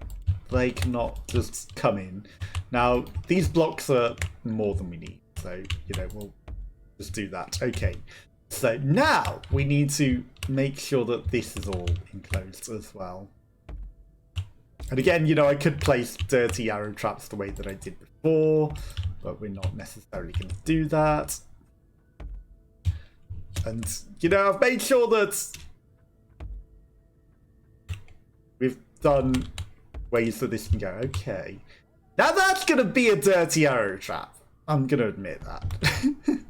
they cannot just come in. Now, these blocks are more than we need, so, you know, we'll just do that. Okay. So now we need to make sure that this is all enclosed as well. And again, you know, I could place dirty arrow traps the way that I did before, but we're not necessarily going to do that. And, you know, I've made sure that we've done ways that this can go. Okay. Now that's going to be a dirty arrow trap. I'm going to admit that.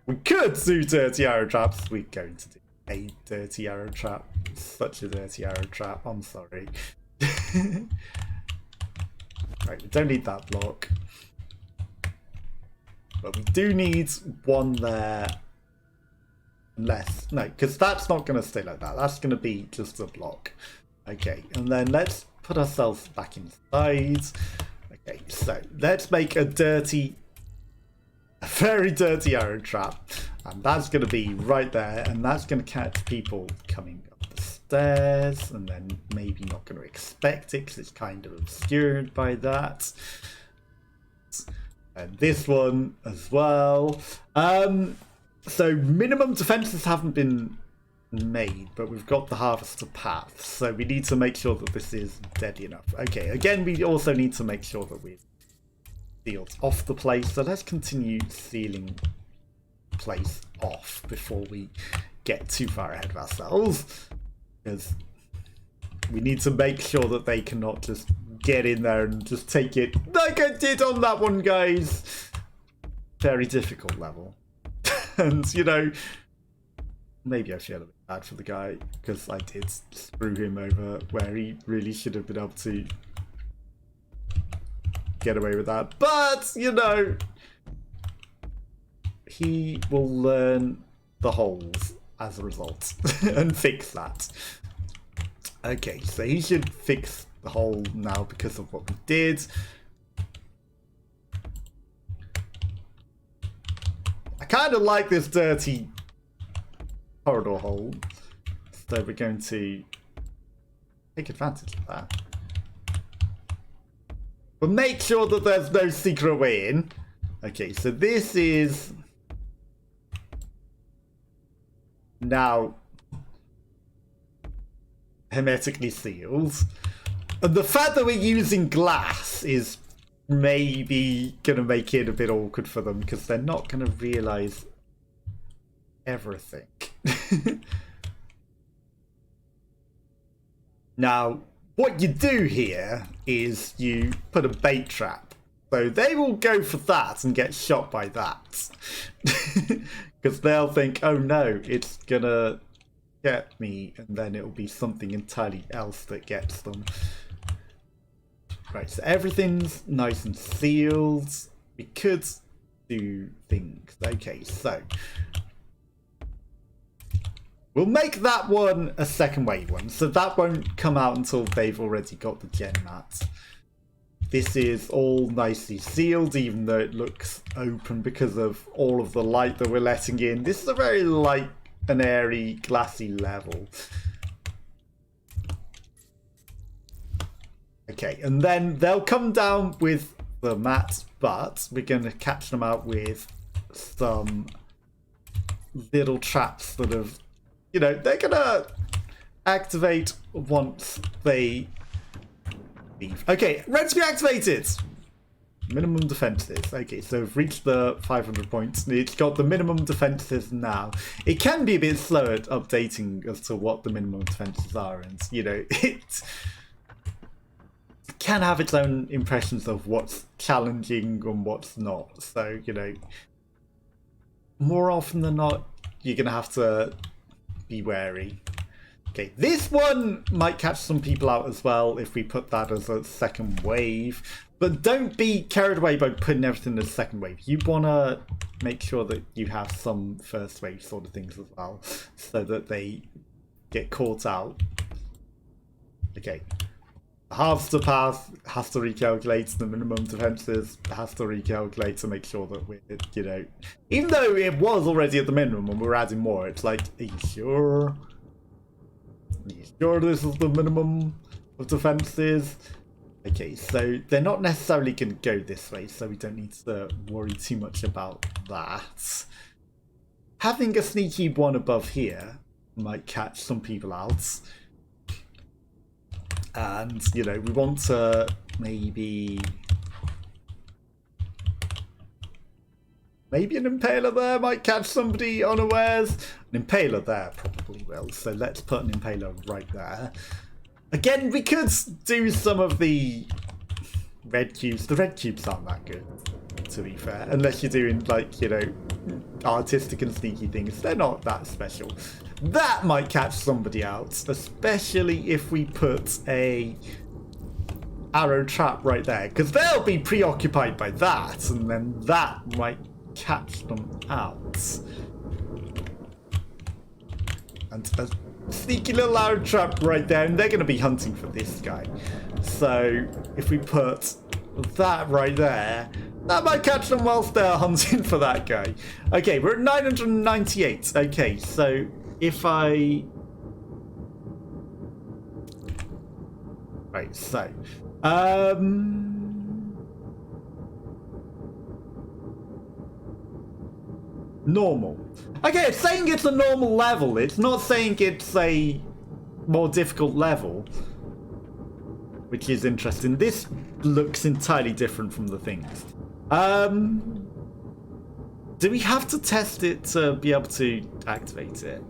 We could do dirty arrow traps. We're going to do a dirty arrow trap. Such a dirty arrow trap. I'm sorry. Right, we don't need that block. But we do need one there. Unless, no, because that's not going to stay like that. That's going to be just a block. Okay, and then let's put ourselves back inside. Okay, so let's make a very dirty arrow trap, and that's going to be right there, and that's going to catch people coming up the stairs, and then maybe not going to expect it because it's kind of obscured by that. And this one as well. So minimum defenses haven't been made, but we've got the harvester path, so we need to make sure that this is deadly enough. Okay, again, we also need to make sure that we've sealed off the place, so let's continue sealing the place off before we get too far ahead of ourselves, because we need to make sure that they cannot just get in there and just take it like I did on that one, guys. very difficult level. And, you know, maybe I feel a bit bad for the guy, because I did screw him over where he really should have been able to get away with that. But, you know, he will learn the holes as a result and fix that. Okay, so he should fix the hole now because of what we did. I kind of like this dirty corridor hole, so we're going to take advantage of that. But make sure that there's no secret way in. Okay, so this is now hermetically sealed. And the fact that we're using glass is maybe going to make it a bit awkward for them, because they're not going to realise everything. Now, what you do here is you put a bait trap. So they will go for that and get shot by that. Because they'll think, oh no, it's going to get me, and then it'll be something entirely else that gets them. Right, so everything's nice and sealed. We could do things. Okay, so we'll make that one a second wave one, so that won't come out until they've already got the gen mat. This is all nicely sealed, even though it looks open because of all of the light that we're letting in. This is a very light and airy, glassy level. Okay, and then they'll come down with the mats, but we're going to catch them out with some little traps that have, you know, they're going to activate once they leave. Okay, ready to be activated. Minimum defenses. Okay, so we've reached the 500 points. It's got the minimum defenses now. It can be a bit slow at updating as to what the minimum defenses are, and, you know, it can have its own impressions of what's challenging and what's not. So, you know, more often than not, you're going to have to be wary. Okay, this one might catch some people out as well if we put that as a second wave. But don't be carried away by putting everything as second wave. You want to make sure that you have some first wave sort of things as well, so that they get caught out. Okay. The harvester path has to recalculate the minimum defenses, has to recalculate to make sure that we're, you know, even though it was already at the minimum and we're adding more, it's like, are you sure? Are you sure this is the minimum of defenses? Okay, so they're not necessarily going to go this way, so we don't need to worry too much about that. Having a sneaky one above here might catch some people out. And, you know, we want to maybe an impaler there might catch somebody unawares. An impaler there probably will, so let's put an impaler right there. Again, we could do some of the red cubes. The red cubes aren't that good, to be fair. Unless you're doing, like, you know, artistic and sneaky things. They're not that special. That might catch somebody out, especially if we put a arrow trap right there, because they'll be preoccupied by that, and then that might catch them out. And a sneaky little arrow trap right there, and they're going to be hunting for this guy. So if we put that right there, that might catch them whilst they're hunting for that guy. Okay, we're at 998. Okay, so if I... Right, so... Normal. Okay, it's saying it's a normal level. It's not saying it's a more difficult level. Which is interesting. This looks entirely different from the things. Do we have to test it to be able to activate it?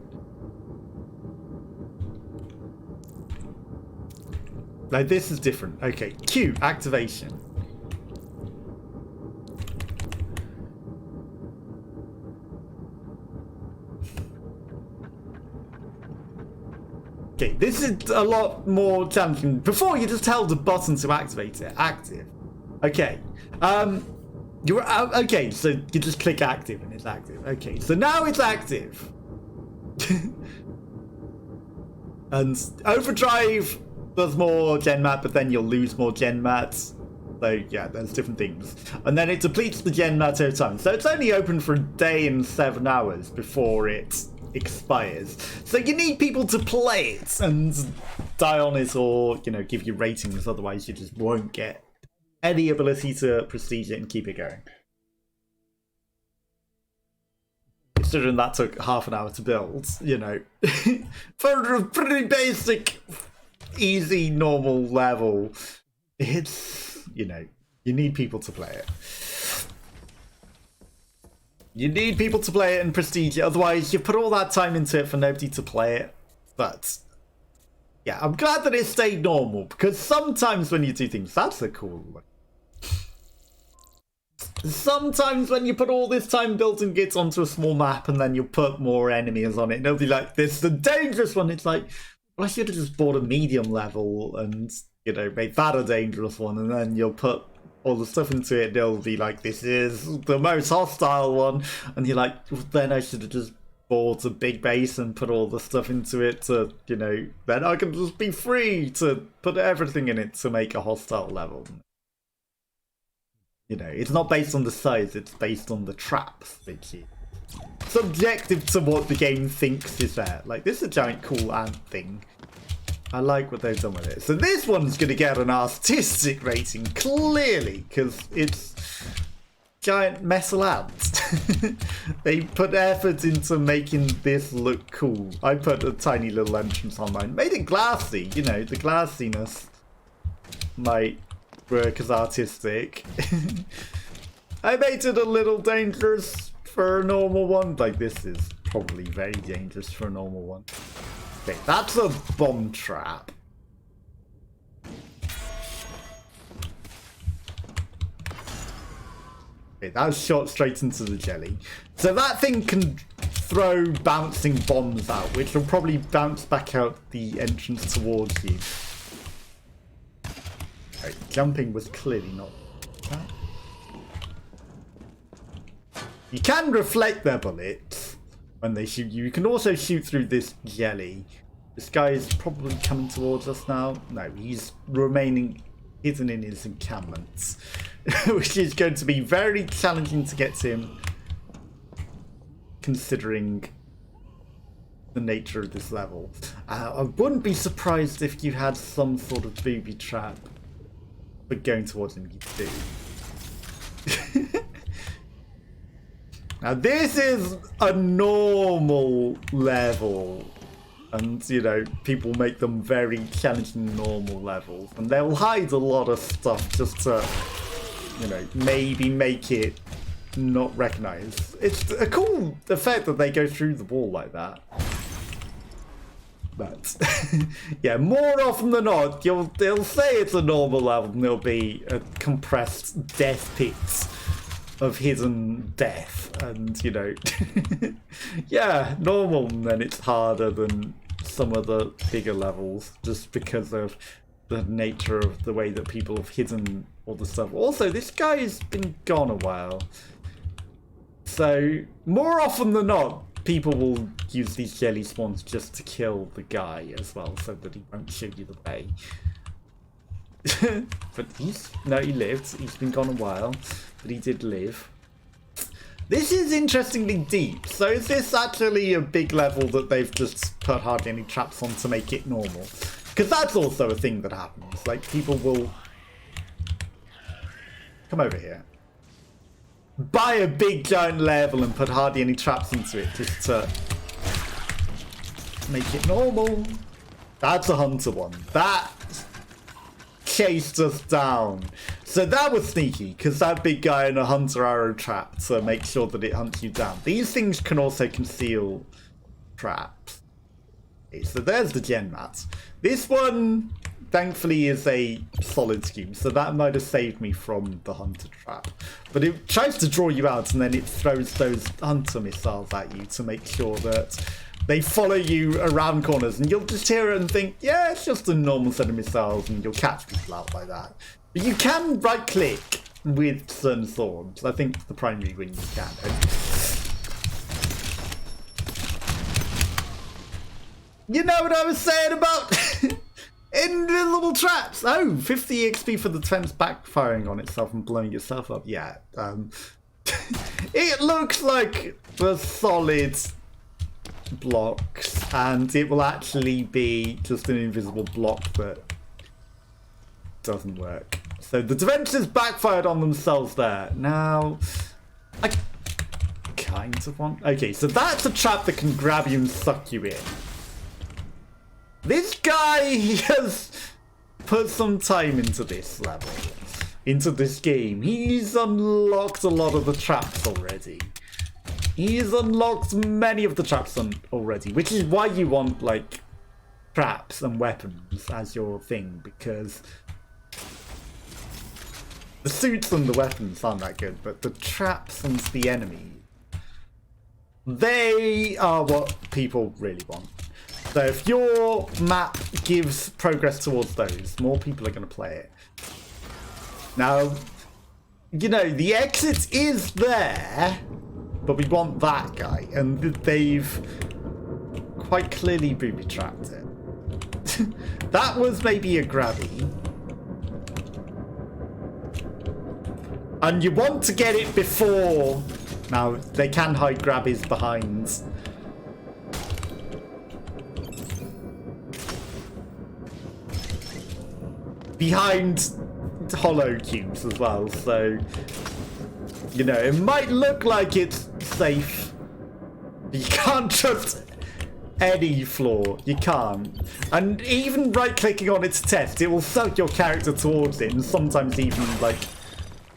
Like, this is different. Okay, Q, activation. Okay, this is a lot more challenging. Before, you just held the button to activate it. Active. Okay. You're out. Okay, so you just click active and it's active. Okay, so now it's active. And overdrive does more gen mat, but then you'll lose more gen mats. So yeah, there's different things. And then it depletes the gen mat over time. So it's only open for a day and 7 hours before it expires. So you need people to play it and die on it, or, you know, give you ratings. Otherwise you just won't get any ability to prestige it and keep it going. Considering that took half an hour to build, you know, for a pretty basic, easy, normal level, it's, you know, you need people to play it. You need people to play it and prestige it, otherwise you put all that time into it for nobody to play it. But yeah, I'm glad that it stayed normal, because sometimes when you do things, that's a cool one. Sometimes when you put all this time building it onto a small map and then you put more enemies on it, they'll be like, this is the dangerous one. It's like, well, I should have just bought a medium level and, you know, made that a dangerous one, and then you'll put all the stuff into it, they'll be like, this is the most hostile one, and you're like, well, then I should have just bought a big base and put all the stuff into it to, you know, then I can just be free to put everything in it to make a hostile level. You know, it's not based on the size, it's based on the traps, which is subjective to what the game thinks is there. Like, this is a giant cool ant thing. I like what they've done with it. So this one's going to get an artistic rating, clearly, because it's giant metal ants. They put effort into making this look cool. I put a tiny little entrance on mine. Made it glassy, you know, the glassiness might work as artistic. I made it a little dangerous for a normal one. Like, this is probably very dangerous for a normal one. Okay, that's a bomb trap. Okay, that was shot straight into the jelly. So that thing can throw bouncing bombs out, which will probably bounce back out the entrance towards you. Okay, jumping was clearly not that. You can reflect their bullets when they shoot you. You can also shoot through this jelly. This guy is probably coming towards us now. No, he's remaining hidden in his encampments, which is going to be very challenging to get to him, considering the nature of this level. I wouldn't be surprised if you had some sort of booby trap, but going towards him, you do. Now this is a normal level, and, you know, people make them very challenging normal levels, and they'll hide a lot of stuff just to, you know, maybe make it not recognized. It's a cool effect that they go through the wall like that. But yeah, more often than not, they'll say it's a normal level and there'll be a compressed death pits of hidden death, and, you know, yeah, normal, and then it's harder than some of the bigger levels just because of the nature of the way that people have hidden all the stuff. Also, this guy's been gone a while, so more often than not, people will use these jelly spawns just to kill the guy as well, so that he won't show you the way. But he lived. He's been gone a while, but he did live. This is interestingly deep. So is this actually a big level that they've just put hardly any traps on to make it normal? Because that's also a thing that happens. Like, people will come over here, buy a big giant level and put hardly any traps into it just to make it normal. That's a hunter one. That chased us down. So that was sneaky, because that big guy in a hunter arrow trap to make sure that it hunts you down. These things can also conceal traps. Okay, so there's the gen mat. This one, thankfully, is a solid scheme, so that might have saved me from the hunter trap. But it tries to draw you out, and then it throws those hunter missiles at you to make sure that they follow you around corners, and you'll just hear it and think, yeah, it's just a normal set of missiles, and you'll catch people out like that. But you can right-click with certain swords. I think the primary wing you can. You know what I was saying about invisible traps? Oh, 50 XP for the defense backfiring on itself and blowing itself up. Yeah. It looks like the solid blocks, and it will actually be just an invisible block that doesn't work. So the defenses backfired on themselves there. Now, I kind of want... Okay, so that's a trap that can grab you and suck you in. This guy has put some time into this level, into this game. He's unlocked a lot of the traps already. He's unlocked many of the traps already, which is why you want, like, traps and weapons as your thing, because the suits and the weapons aren't that good, but the traps and the enemy, they are what people really want. So if your map gives progress towards those, more people are going to play it. Now, you know, the exit is there, but we want that guy, and they've quite clearly booby-trapped it. That was maybe a grabby. And you want to get it before... Now, they can hide grabbies behind... behind hollow cubes as well, so you know, it might look like it's safe, but you can't trust any floor. You can't. And even right-clicking on it to test, it will suck your character towards it, and sometimes even like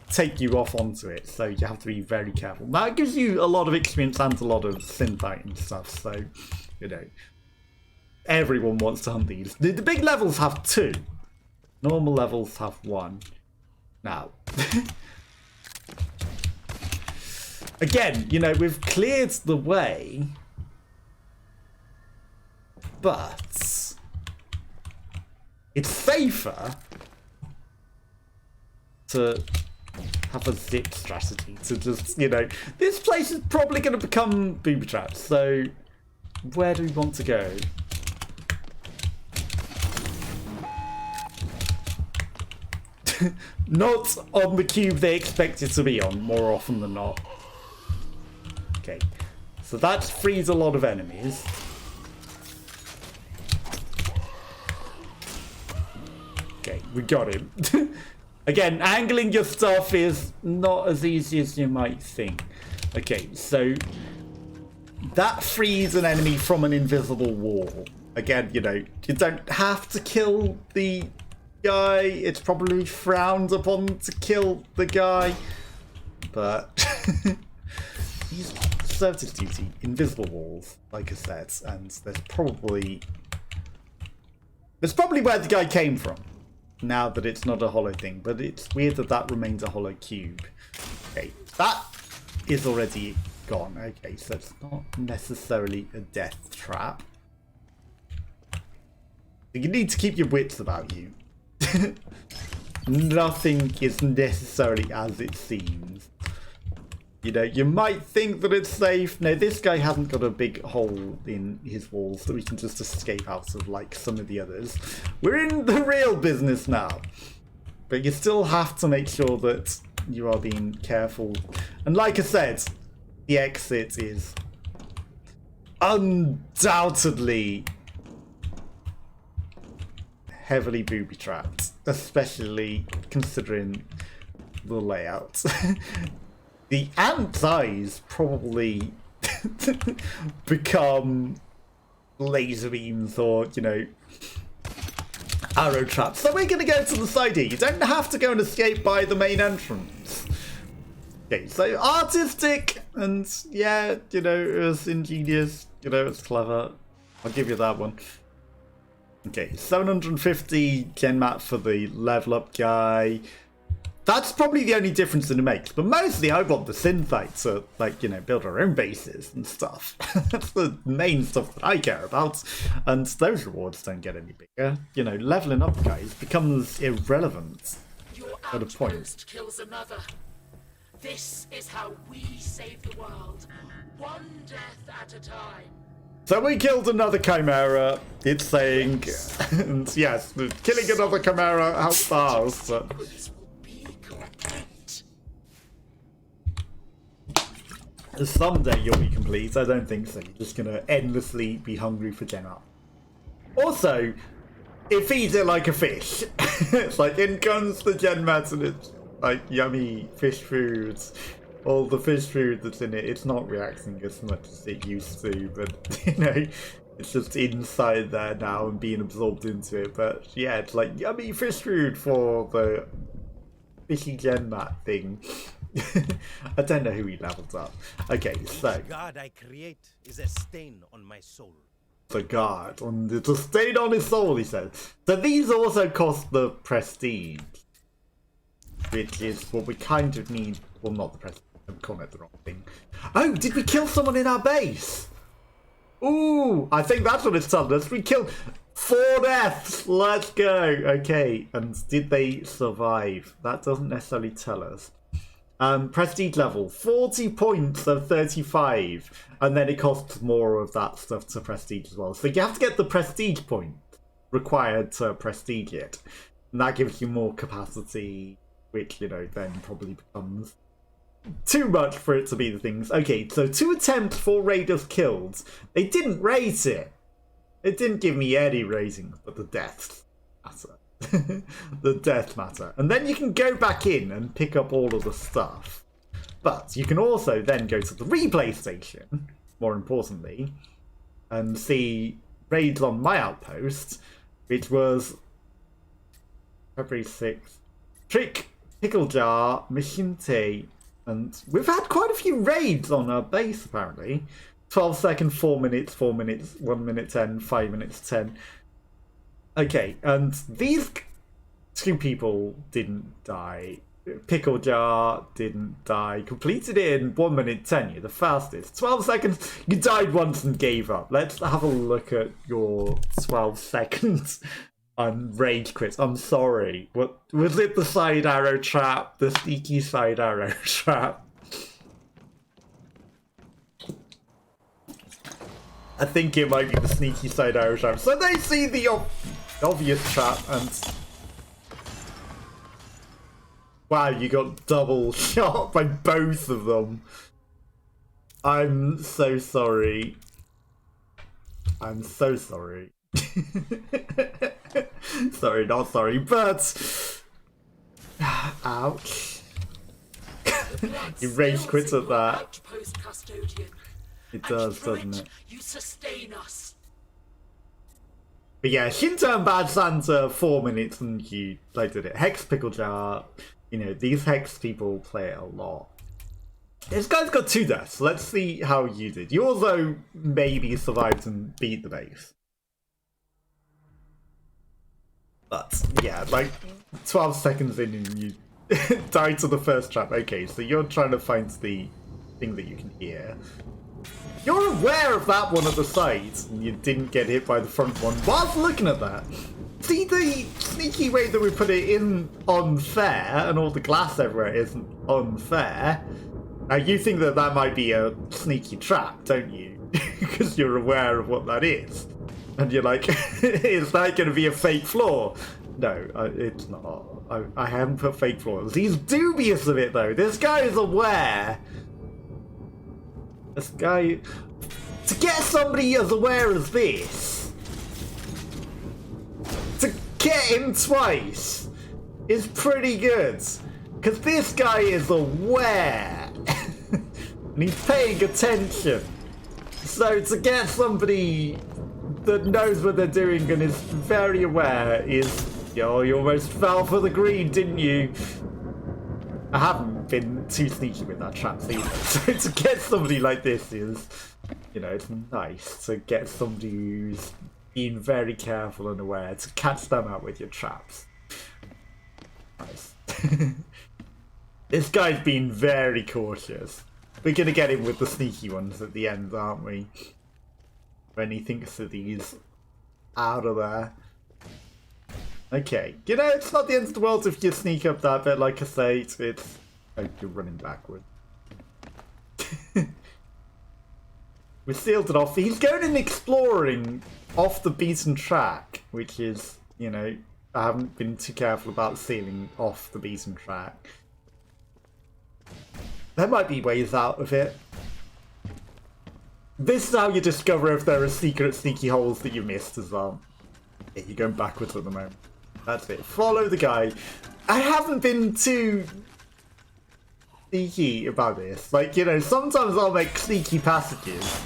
take you off onto it, so you have to be very careful. Now it gives you a lot of experience and a lot of synthite and stuff, so you know, everyone wants to hunt these. The big levels have 2. Normal levels have 1. Now, again, you know, we've cleared the way, but it's safer to have a zip strategy, to just, you know, this place is probably going to become booby traps, so where do we want to go? Not on the cube they expect it to be on, more often than not. Okay, so that frees a lot of enemies. Okay, we got him. Again, angling your stuff is not as easy as you might think. Okay, so that frees an enemy from an invisible wall. Again, you know, you don't have to kill the guy. It's probably frowned upon to kill the guy, but he's served his duty. Invisible walls, like I said, and there's probably where the guy came from, now that it's not a hollow thing, but it's weird that that remains a hollow cube. Okay, that is already gone. Okay, so it's not necessarily a death trap. You need to keep your wits about you. Nothing is necessarily as it seems. You know, you might think that it's safe. No, this guy hasn't got a big hole in his walls that we can just escape out of like some of the others. We're in the real business now. But you still have to make sure that you are being careful. And like I said, the exit is undoubtedly heavily booby-trapped, especially considering the layout. The ant's eyes probably become laser beams or, you know, arrow traps. So we're going to go to the side here. You don't have to go and escape by the main entrance. Okay, so artistic and, yeah, you know, it was ingenious. You know, it's clever. I'll give you that one. Okay, 750 gen mat for the level up guy. That's probably the only difference that it makes. But mostly I want the synthite to, like, you know, build our own bases and stuff. That's the main stuff that I care about. And those rewards don't get any bigger. You know, leveling up, guys, becomes irrelevant Your at a point. outpost kills another. This is how we save the world, one death at a time. So we killed another Chimera, it's saying, and yes, killing another Chimera helps ours, but... This will be complete. Someday you'll be complete, I don't think so. You're just gonna endlessly be hungry for Gen Up. Also, it feeds it like a fish. It's like, in comes the Gen Mat and it's like yummy fish foods. All the fish food that's in it, it's not reacting as much as it used to, but, you know, it's just inside there now and being absorbed into it. But, yeah, it's like yummy fish food for the fishy Gen Mat thing. I don't know who he levels up. Okay, so... The god I create is a stain on my soul. The god, it's a stain on his soul, he says. So these also cost the prestige, which is what we kind of need. Well, not the prestige. I'm calling it the wrong thing. Oh, did we kill someone in our base? Ooh, I think that's what it's telling us. We killed 4 deaths. Let's go. Okay, and did they survive? That doesn't necessarily tell us. Prestige level, 40 points of 35. And then it costs more of that stuff to prestige as well. So you have to get the prestige point required to prestige it. And that gives you more capacity, which, you know, then probably becomes too much for it to be the things. Okay, so 2 attempts, 4 raiders killed. They didn't rate it. It didn't give me any ratings, but the deaths matter. The death matter. And then you can go back in and pick up all of the stuff. But you can also then go to the replay station, more importantly, and see raids on my outpost, which was February 6th. Trick, Pickle Jar, Machinte, and we've had quite a few raids on our base, apparently. 12 seconds, 4 minutes, 4 minutes, 1 minute 10, 5 minutes 10. Okay, and these 2 people didn't die. Pickle Jar didn't die. Completed it in 1 minute 10, you're the fastest. 12 seconds, you died once and gave up. Let's have a look at your 12 seconds. Rage quits. I'm sorry. What was it? The side arrow trap? The sneaky side arrow trap? I think it might be the sneaky side arrow trap. So they see the obvious trap and... Wow, you got double shot by both of them. I'm so sorry. I'm so sorry. Sorry, not sorry, but... Ouch. You rage quit at that. Outpost custodian. It does, through doesn't it? You sustain us. But yeah, Shinto and Bad Santa, 4 minutes and you played it. Hex Pickle Jar, you know, these Hex people play it a lot. This guy's got 2 deaths. Let's see how you did. You also maybe survived and beat the base. But yeah, like 12 seconds in and you died to the first trap. Okay, so you're trying to find the thing that you can hear. You're aware of that one at the side, and you didn't get hit by the front one whilst looking at that. See the sneaky way that we put it in unfair, and all the glass everywhere isn't unfair. Now you think that that might be a sneaky trap, don't you? Because you're aware of what that is. And you're like, is that going to be a fake floor? No, it's not. I haven't put fake floors. He's dubious of it, though. This guy is aware. This guy... To get somebody as aware as this... To get him twice... is pretty good. Because this guy is aware. And he's paying attention. So to get somebody... that knows what they're doing and is very aware is... Yo, you almost fell for the green, didn't you? I haven't been too sneaky with that traps either. So to get somebody like this is... You know, it's nice to get somebody who's been very careful and aware to catch them out with your traps. Nice. This guy's been very cautious. We're gonna get him with the sneaky ones at the end, aren't we? When he thinks that he's out of there. Okay, you know, it's not the end of the world if you sneak up that bit, like I say, it's oh, you're running backward. We sealed it off. He's going and exploring off the beaten track, which is, you know, I haven't been too careful about sealing off the beaten track. There might be ways out of it. This is how you discover if there are secret sneaky holes that you missed as well. Yeah, you're going backwards at the moment. That's it. Follow the guy. I haven't been too sneaky about this. Like, you know, sometimes I'll make sneaky passages.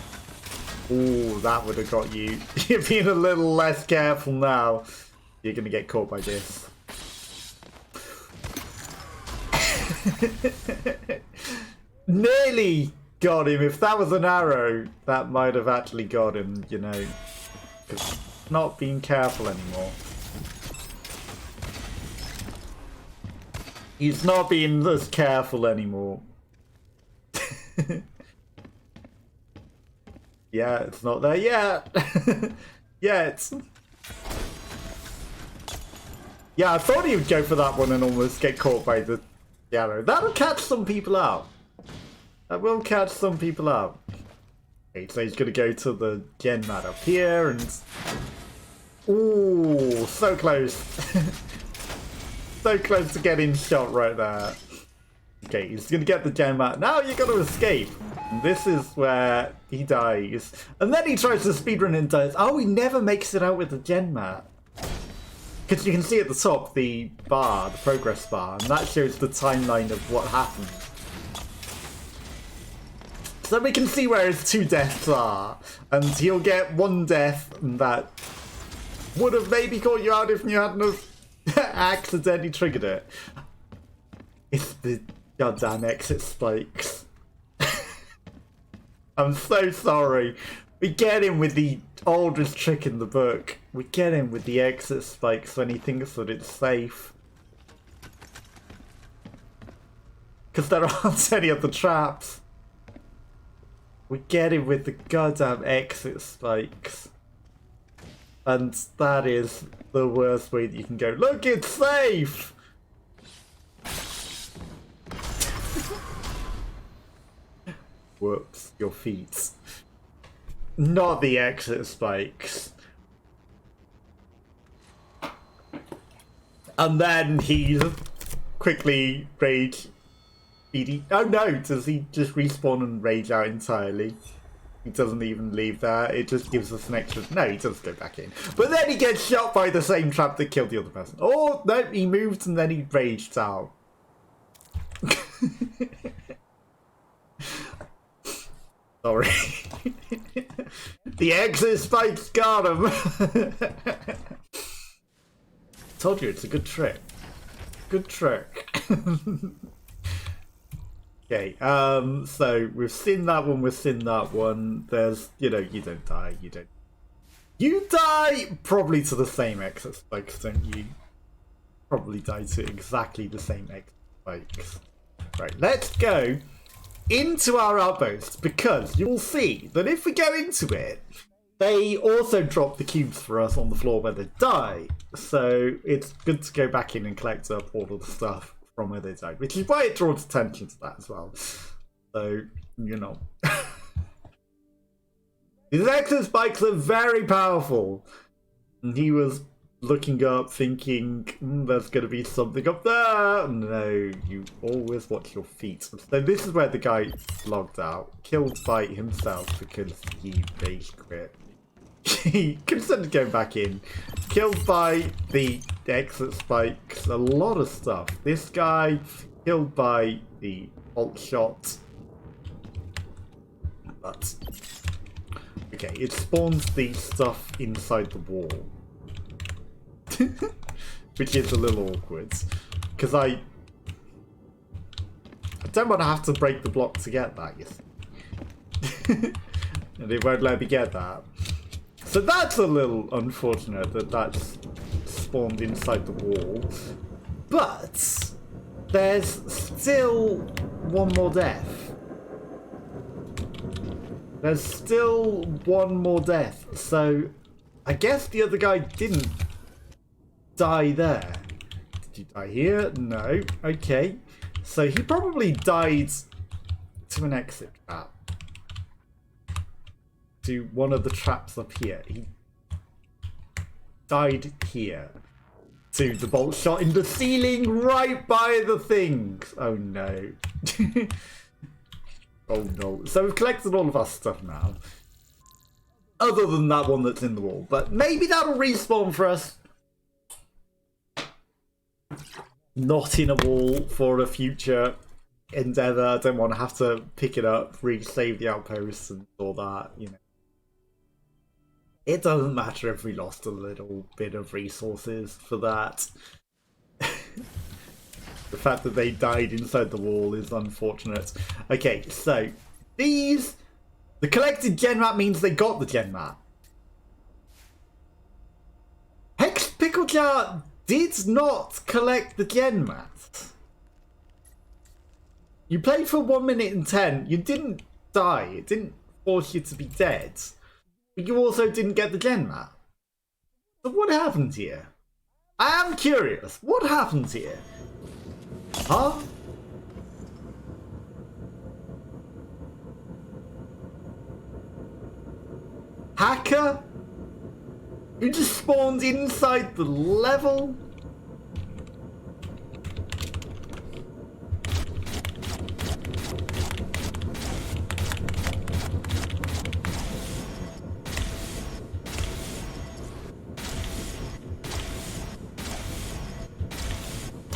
Ooh, that would have got you. You're being a little less careful now. You're going to get caught by this. Nearly got him. If that was an arrow, that might have actually got him, you know. Because not being careful anymore. He's not being as careful anymore. Yeah, it's not there yet. Yet. Yeah, I thought he would go for that one and almost get caught by the arrow. That'll catch some people out. That will catch some people out. Okay, so he's going to go to the gen mat up here and... Ooh, so close. So close to getting shot right there. Okay, he's going to get the gen mat. Now you got to escape. And this is where he dies. And then he tries to speedrun and dies. Oh, he never makes it out with the gen mat. Because you can see at the top the bar, the progress bar, and that shows the timeline of what happened. So we can see where his 2 deaths are. And he'll get 1 death, and that would have maybe caught you out if you hadn't have accidentally triggered it. It's the goddamn exit spikes. I'm so sorry. We get him with the oldest trick in the book. We get him with the exit spikes when he thinks that it's safe. Because there aren't any other traps. We get him with the goddamn exit spikes. And that is the worst way that you can go. Look, it's safe! Whoops, your feet. Not the exit spikes. And then he's quickly rage. Oh no, does he just respawn and rage out entirely? He doesn't even leave there. It just gives us an extra... No, he does go back in. But then he gets shot by the same trap that killed the other person. Oh, no, he moved and then he raged out. Sorry. The exit spikes got him. Told you, it's a good trick. Good trick. Okay, so we've seen that one, we've seen that one. There's, you know, you don't die, you don't. You die probably to the same exit spikes, don't you? Probably die to exactly the same exit spikes. Right, let's go into our outpost, because you'll see that if we go into it, they also drop the cubes for us on the floor where they die. So it's good to go back in and collect up all of the stuff from where they died, which is why it draws attention to that as well. So, you know. These exit spikes are very powerful. And he was looking up thinking, there's going to be something up there. No, you always watch your feet. So this is where the guy logged out, killed by himself because he rage quit. He considered going back in, killed by the exit spikes, a lot of stuff. This guy killed by the alt shot. But okay, it spawns the stuff inside the wall. Which is a little awkward. Because I don't want to have to break the block to get that, you see. And it won't let me get that. So that's a little unfortunate that that's spawned inside the wall. But there's still one more death. There's still one more death. So I guess the other guy didn't die there. Did you die here? No. Okay. So he probably died to an exit trap. To one of the traps up here. He died here. To the bolt shot in the ceiling right by the things. Oh no. Oh no. So we've collected all of our stuff now. Other than that one that's in the wall. But maybe that'll respawn for us. Not in a wall for a future endeavour. I don't want to have to pick it up, resave the outposts and all that, you know. It doesn't matter if we lost a little bit of resources for that. The fact that they died inside the wall is unfortunate. Okay, so these... The collected gen mat means they got the gen mat. Hex Pickle Jar did not collect the gen mat. You played for 1 minute and 10. You didn't die. It didn't force you to be dead. But you also didn't get the gen mat. So what happened here? I am curious. What happened here? Huh? Hacker? You just spawned inside the level?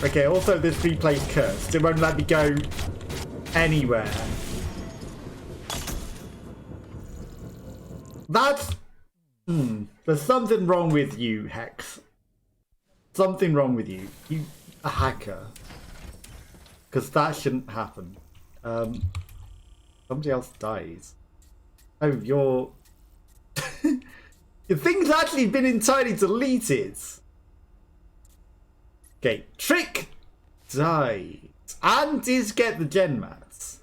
Okay, also this replay's cursed. It won't let me go anywhere. That's... There's something wrong with you, Hex. Something wrong with you. You a hacker. Because that shouldn't happen. Somebody else dies. Oh, your thing's actually been entirely deleted. Okay, Trick died. And did get the gen mats.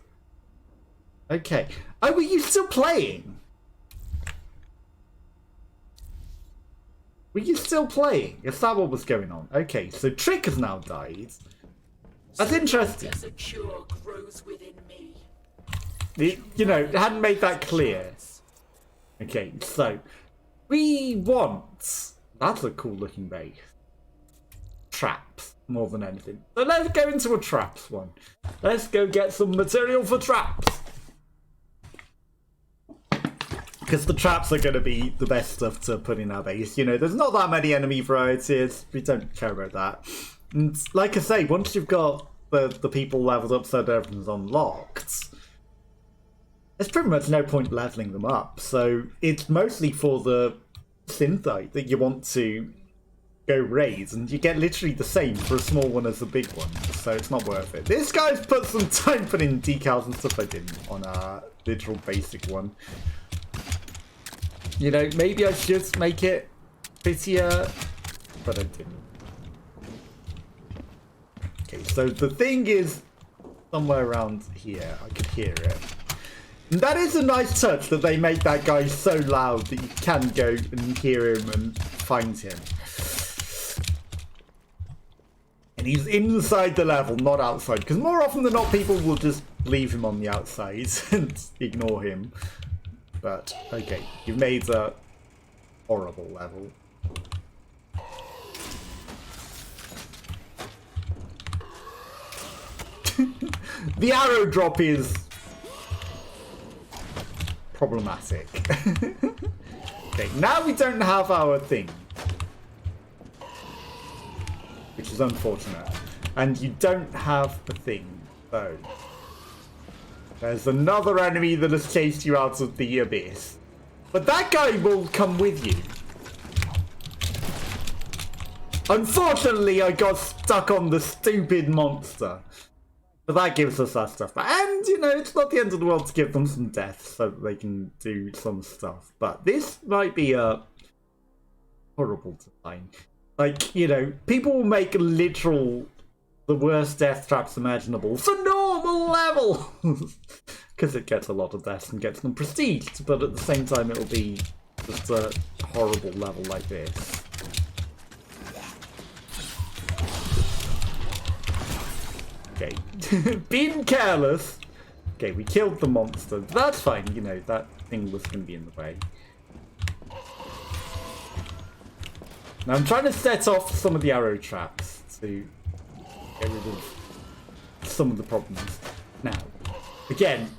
Okay. Oh, were you still playing? Were you still playing? Is that what was going on? Okay, so Trick has now died. That's interesting. As a cure grows within me. It hadn't made that clear. Okay, so we want... That's a cool looking base. Traps, more than anything. So let's go into a traps one. Let's go get some material for traps. Because the traps are going to be the best stuff to put in our base. There's not that many enemy varieties. We don't care about that. And like I say, once you've got the people leveled up so that everything's unlocked, there's pretty much no point leveling them up. So it's mostly for the synthite that you want to go raid, and you get literally the same for a small one as a big one, so it's not worth it. This guy's put some time putting decals and stuff I didn't on a literal basic one. Maybe I should make it prettier, but I didn't. Okay, so the thing is somewhere around here. I could hear it. And that is a nice touch that they make that guy so loud that you can go and hear him and find him. And he's inside the level, not outside. Because more often than not, people will just leave him on the outside and ignore him. But, okay, you've made a horrible level. The arrow drop is problematic. Okay, now we don't have our thing. Which is unfortunate. And you don't have the thing, though. There's another enemy that has chased you out of the abyss. But that guy will come with you. Unfortunately, I got stuck on the stupid monster. But that gives us that stuff. And, it's not the end of the world to give them some death so that they can do some stuff. But this might be a horrible design. Like, people will make literal the worst death traps imaginable for normal level! Because it gets a lot of deaths and gets them prestiged, but at the same time it'll be just a horrible level like this. Okay, being careless. Okay, we killed the monster. That's fine, you know, that thing was going to be in the way. Now I'm trying to set off some of the arrow traps to get rid of some of the problems. Now, again,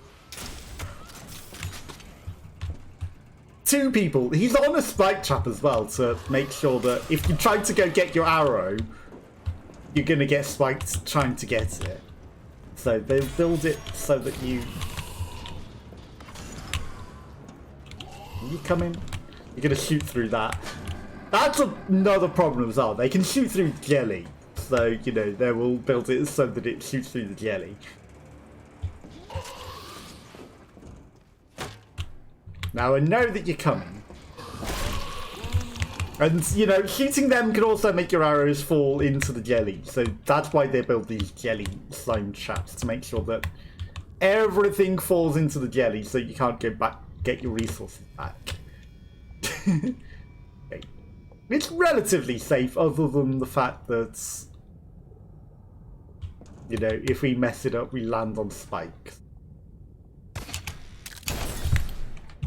2 people. He's on a spike trap as well to make sure that if you try to go get your arrow, you're going to get spiked trying to get it. So they build it so that you come in, you're going to shoot through that. That's another problem as well. They can shoot through jelly. So, you know, they will build it so that it shoots through the jelly. Now, I know that you're coming. And, you know, shooting them can also make your arrows fall into the jelly. So that's why they build these jelly slime traps, to make sure that everything falls into the jelly so you can't go back, get your resources back. Okay. It's relatively safe, other than the fact that, you know, if we mess it up, we land on spikes.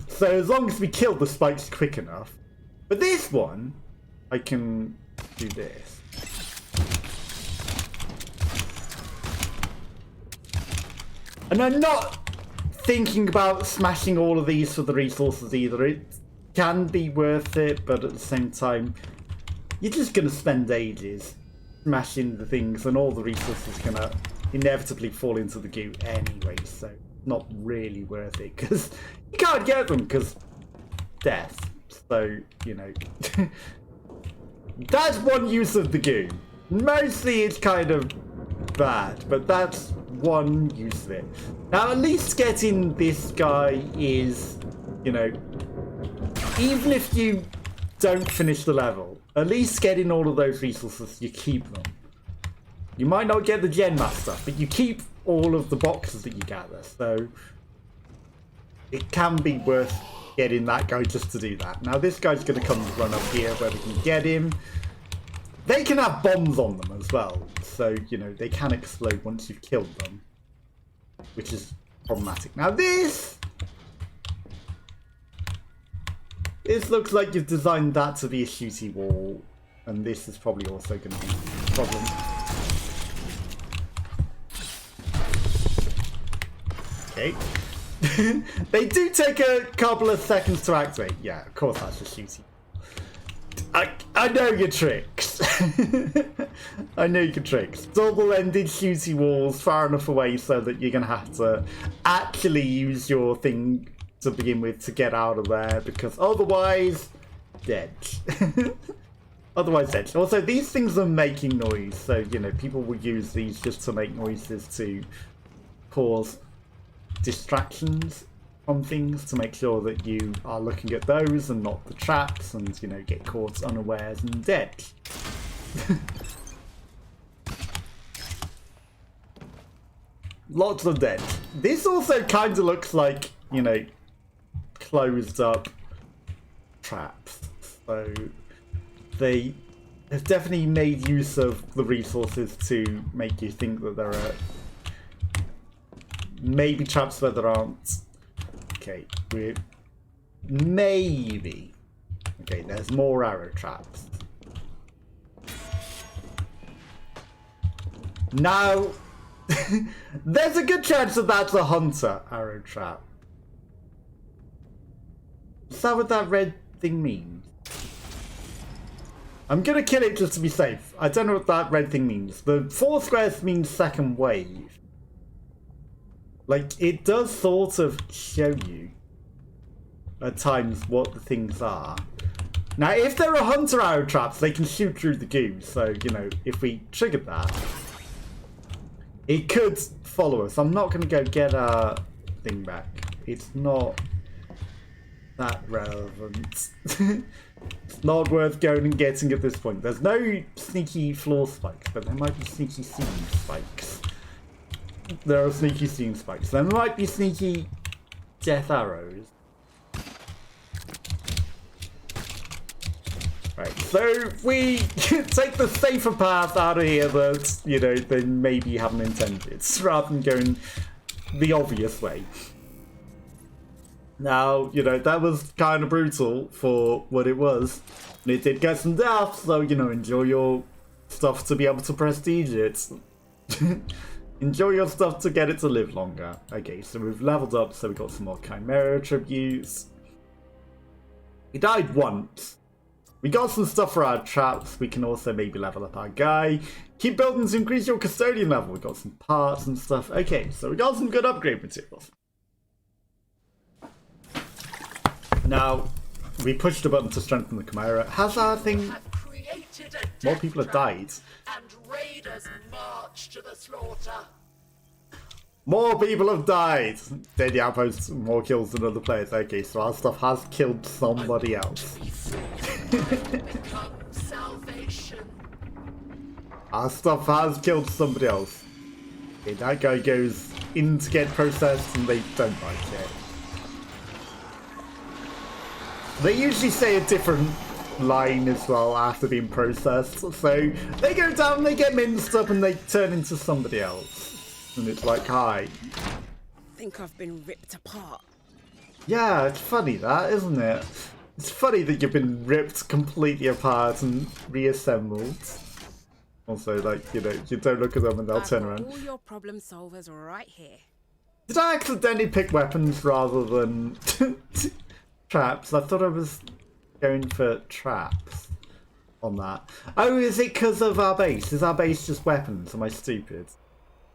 So as long as we kill the spikes quick enough. But this one, I can do this. And I'm not thinking about smashing all of these for the resources either. It can be worth it, but at the same time, you're just going to spend ages smashing the things, and all the resources are going to inevitably fall into the goo anyway, so not really worth it, because you can't get them, because death. So, you know, that's one use of the goo. Mostly it's kind of bad, but that's one use of it. Now, at least getting this guy is, you know, even if you don't finish the level, at least getting all of those resources, you keep them. You might not get the Gen Master, but you keep all of the boxes that you gather, so it can be worth getting that guy just to do that. Now this guy's going to come and run up here where we can get him. They can have bombs on them as well, so, you know, they can explode once you've killed them, which is problematic. Now this looks like you've designed that to be a shooty wall, and this is probably also going to be a problem. Okay. They do take a couple of seconds to activate. Yeah, of course that's a shooty. I know your tricks. I know your tricks. Double-ended shooty walls far enough away so that you're going to have to actually use your thing to begin with to get out of there, because otherwise, dead. Otherwise dead. Also, these things are making noise, so, you know, people will use these just to make noises to cause distractions from things, to make sure that you are looking at those and not the traps, and, you know, get caught unawares and dead. Lots of dead. This also kind of looks like, you know, closed up traps, so they have definitely made use of the resources to make you think that there are maybe traps where there aren't. Okay, we're maybe. Okay, there's more arrow traps. Now, there's a good chance that that's a hunter arrow trap. Is that what that red thing means? I'm gonna kill it just to be safe. I don't know what that red thing means. The 4 squares means second wave. Like, it does sort of show you at times what the things are. Now, if there are hunter arrow traps, they can shoot through the goo. So, you know, if we triggered that, it could follow us. I'm not going to go get our thing back. It's not that relevant. It's not worth going and getting at this point. There's no sneaky floor spikes, but there might be sneaky ceiling spikes. There are sneaky ceiling spikes. There might be sneaky death arrows. Right, so we take the safer path out of here that, you know, they maybe haven't intended, rather than going the obvious way. Now, you know, that was kind of brutal for what it was. And it did get some death, so, you know, enjoy your stuff to be able to prestige it. Enjoy your stuff to get it to live longer. Okay, so we've leveled up, so we got some more Chimera attributes. We died once. We got some stuff for our traps. We can also maybe level up our guy. Keep building to increase your custodian level. We got some parts and stuff. Okay, so we got some good upgrade materials. Now, we pushed a button to strengthen the Chimera. Has our thing... Have created a More death people have trap, died. and raiders march to the slaughter. More people have died! Daily outposts, more kills than other players. Okay, so our stuff has killed somebody else. Become salvation. Our stuff has killed somebody else. Okay, that guy goes in to get processed and they don't like it. They usually say a different line as well after being processed. So they go down, they get minced up and they turn into somebody else. And it's like, hi. Think I've been ripped apart. Yeah, it's funny that, isn't it? It's funny that you've been ripped completely apart and reassembled. Also, like, you know, you don't look at them and they'll I've turn got around. all your problem solvers right here. Did I accidentally pick weapons rather than traps? I thought I was going for traps on that. Oh, is it because of our base? Is our base just weapons? Am I stupid?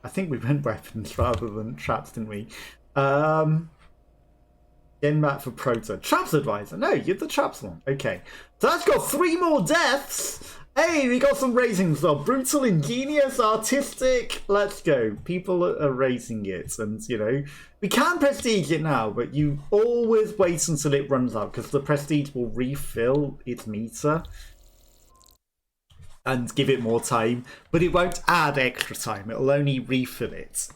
I think we went weapons rather than traps, didn't we? Getting back for Proto. Traps advisor. No, you're the traps one. Okay. So that's got 3 more deaths. Hey, we got some ratings though. Brutal, ingenious, artistic. Let's go. People are rating it. And, you know, we can prestige it now, but you always wait until it runs out because the prestige will refill its meter and give it more time, but it won't add extra time. It'll only refill it.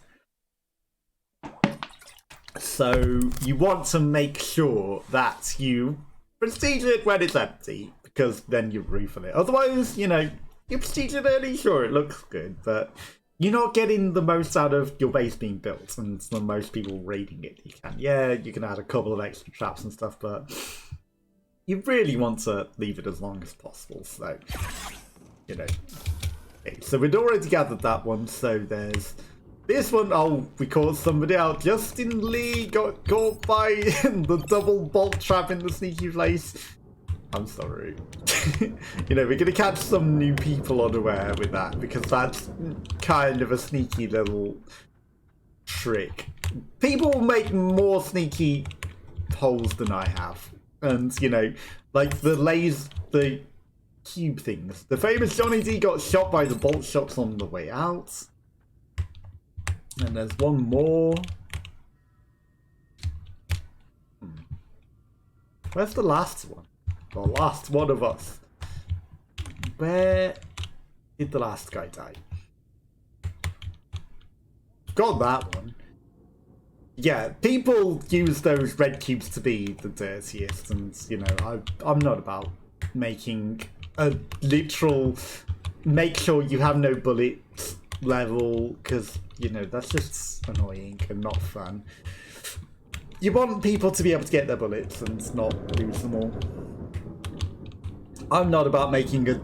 So you want to make sure that you prestige it when it's empty, because then you refill it. Otherwise, you know, you prestige it early, sure, it looks good, but you're not getting the most out of your base being built, and the most people raiding it you can. Yeah, you can add a couple of extra traps and stuff, but you really want to leave it as long as possible, so... You know. Okay, so we'd already gathered that one, so there's this one. Oh, we caught somebody out. Justin Lee got caught by the double bolt trap in the sneaky place. I'm sorry. You know, we're going to catch some new people unaware with that, because that's kind of a sneaky little trick. People make more sneaky holes than I have. And, you know, like the cube things. The famous Johnny D got shot by the bolt shots on the way out. And there's one more. Where's the last one? The last one of us. Where did the last guy die? Got that one. Yeah, people use those red cubes to be the dirtiest, and, you know, I'm not about making a literal make sure you have no bullets level, because, you know, that's just annoying and not fun. You want people to be able to get their bullets and not lose them all. I'm not about making a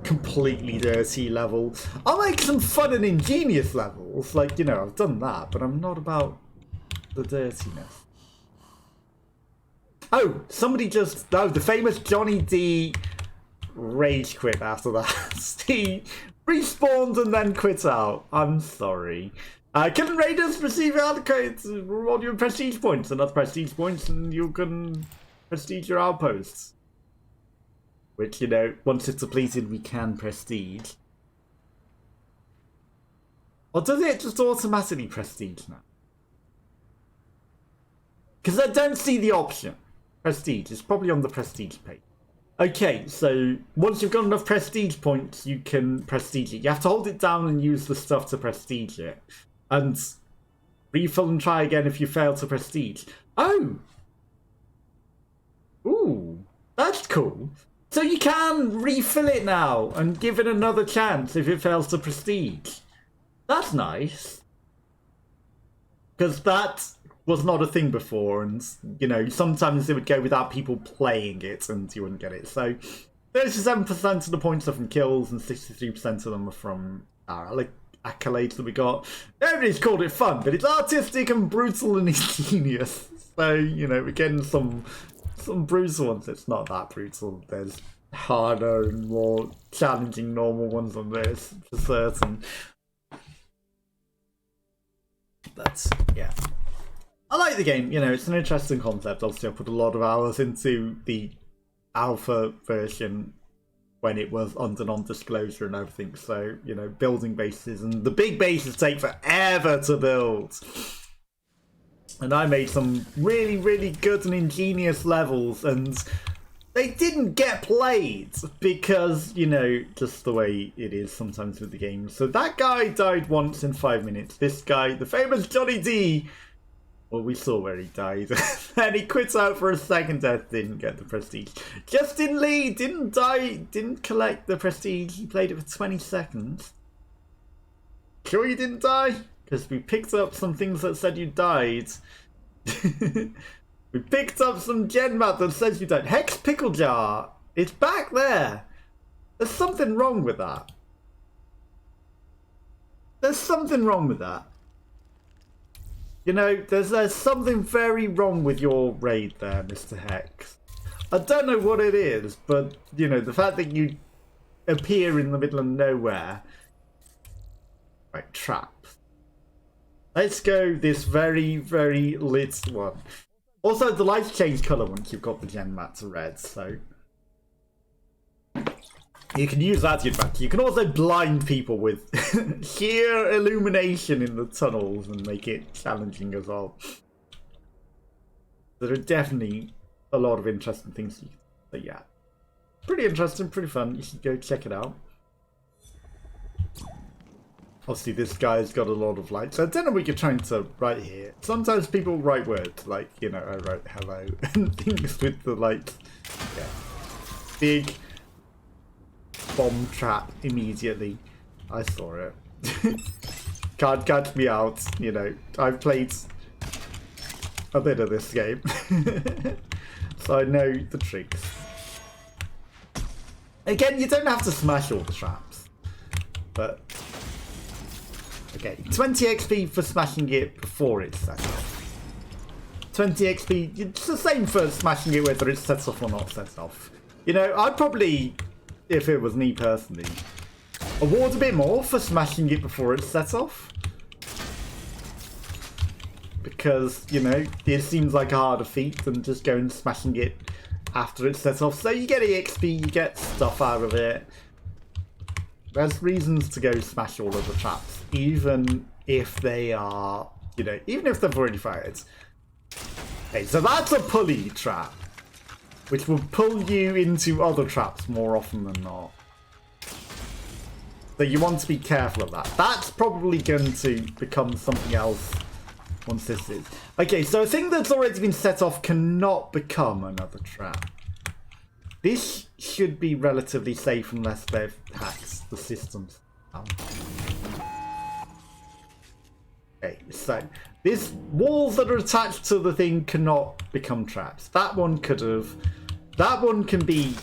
completely dirty level. I'll make some fun and ingenious levels, like, you know, I've done that, but I'm not about the dirtiness. Oh, somebody just... Oh, the famous Johnny D rage quit after that. He respawned and then quit out. I'm sorry. Killing raiders receive allocates reward you prestige points. Enough prestige points and you can prestige your outposts. Which, you know, once it's depleted, we can prestige. Or does it just automatically prestige now? Because I don't see the option. Prestige. It's probably on the prestige page. Okay, so once you've got enough prestige points, you can prestige it. You have to hold it down and use the stuff to prestige it. And refill and try again if you fail to prestige. Oh! Ooh, that's cool. So you can refill it now and give it another chance if it fails to prestige. That's nice. Because that was not a thing before, and, you know, sometimes it would go without people playing it and you wouldn't get it. So 37% of the points are from kills and 63% of them are from our accolades that we got. Everybody's called it fun, but it's artistic and brutal and ingenious. So, you know, we're getting some brutal ones. It's not that brutal. There's harder and more challenging normal ones on this, for certain. But, yeah. I like the game, you know, it's an interesting concept. Obviously, I put a lot of hours into the alpha version when it was under non-disclosure and everything. So, you know, building bases, and the big bases take forever to build. And I made some really, really good and ingenious levels, and they didn't get played because, you know, just the way it is sometimes with the game. So that guy died once in 5 minutes. This guy, the famous Johnny D, well, we saw where he died. And he quit out for a second death, didn't get the prestige. Justin Lee didn't die, didn't collect the prestige. He played it for 20 seconds. Sure you didn't die? Because we picked up some things that said you died. We picked up some gen mat that says you died. Hex Pickle Jar! It's back there! There's something wrong with that. There's something wrong with that. You know, there's something very wrong with your raid there, Mr. Hex. I don't know what it is, but, you know, the fact that you appear in the middle of nowhere. Right, traps. Let's go this very, very lit one. Also, the lights change colour once you've got the gen mat to red, so you can use that to your advantage. You can also blind people with sheer illumination in the tunnels and make it challenging as well. There are definitely a lot of interesting things you can do. But yeah, pretty interesting, pretty fun. You should go check it out. Obviously, this guy's got a lot of lights. I don't know what you're trying to write here. Sometimes people write words like, you know, I wrote hello and things with the lights. Yeah. Big bomb trap immediately. I saw it. Can't catch me out, you know. I've played a bit of this game. So I know the tricks. Again, you don't have to smash all the traps. But okay, 20 XP for smashing it before it's set off. 20 XP, it's the same for smashing it whether it's set off or not set off. You know, I'd probably, if it was me personally, award a bit more for smashing it before it's set off. Because, you know, it seems like a harder feat than just going smashing it after it's set off. So you get EXP, you get stuff out of it. There's reasons to go smash all of the traps, even if they are, you know, even if they've already fired. Okay, so that's a pulley trap, which will pull you into other traps more often than not. So you want to be careful of that. That's probably going to become something else once this is. Okay, so a thing that's already been set off cannot become another trap. This should be relatively safe unless they've hacked the systems. Okay, so these walls that are attached to the thing cannot become traps. That one could have. That one can be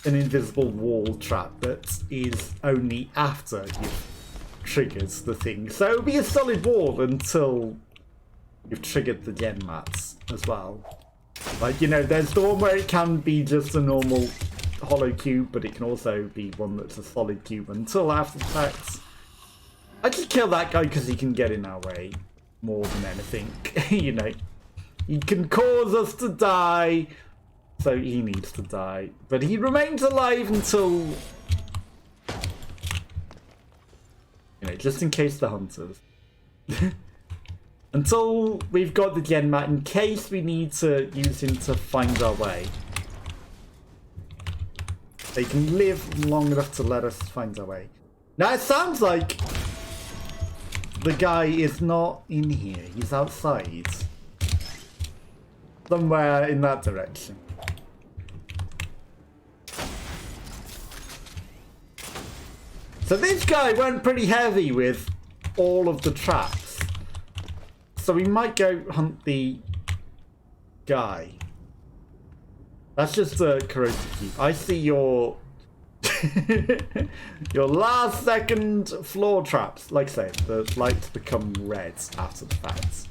an invisible wall trap that is only after you've triggered the thing. So it'll be a solid wall until you've triggered the gen mats as well. Like, you know, there's the one where it can be just a normal hollow cube, but it can also be one that's a solid cube until after the fact. I just kill that guy because he can get in our way more than anything. You know, he can cause us to die, so he needs to die. But he remains alive until, you know, just in case the hunters. Until we've got the gen mat, in case we need to use him to find our way. They can live long enough to let us find our way. Now it sounds like the guy is not in here. He's outside. Somewhere in that direction. So this guy went pretty heavy with all of the traps. So we might go hunt the guy. That's just a corrosive cube. I see your your last second floor traps. Like I say, the lights become red after the fact.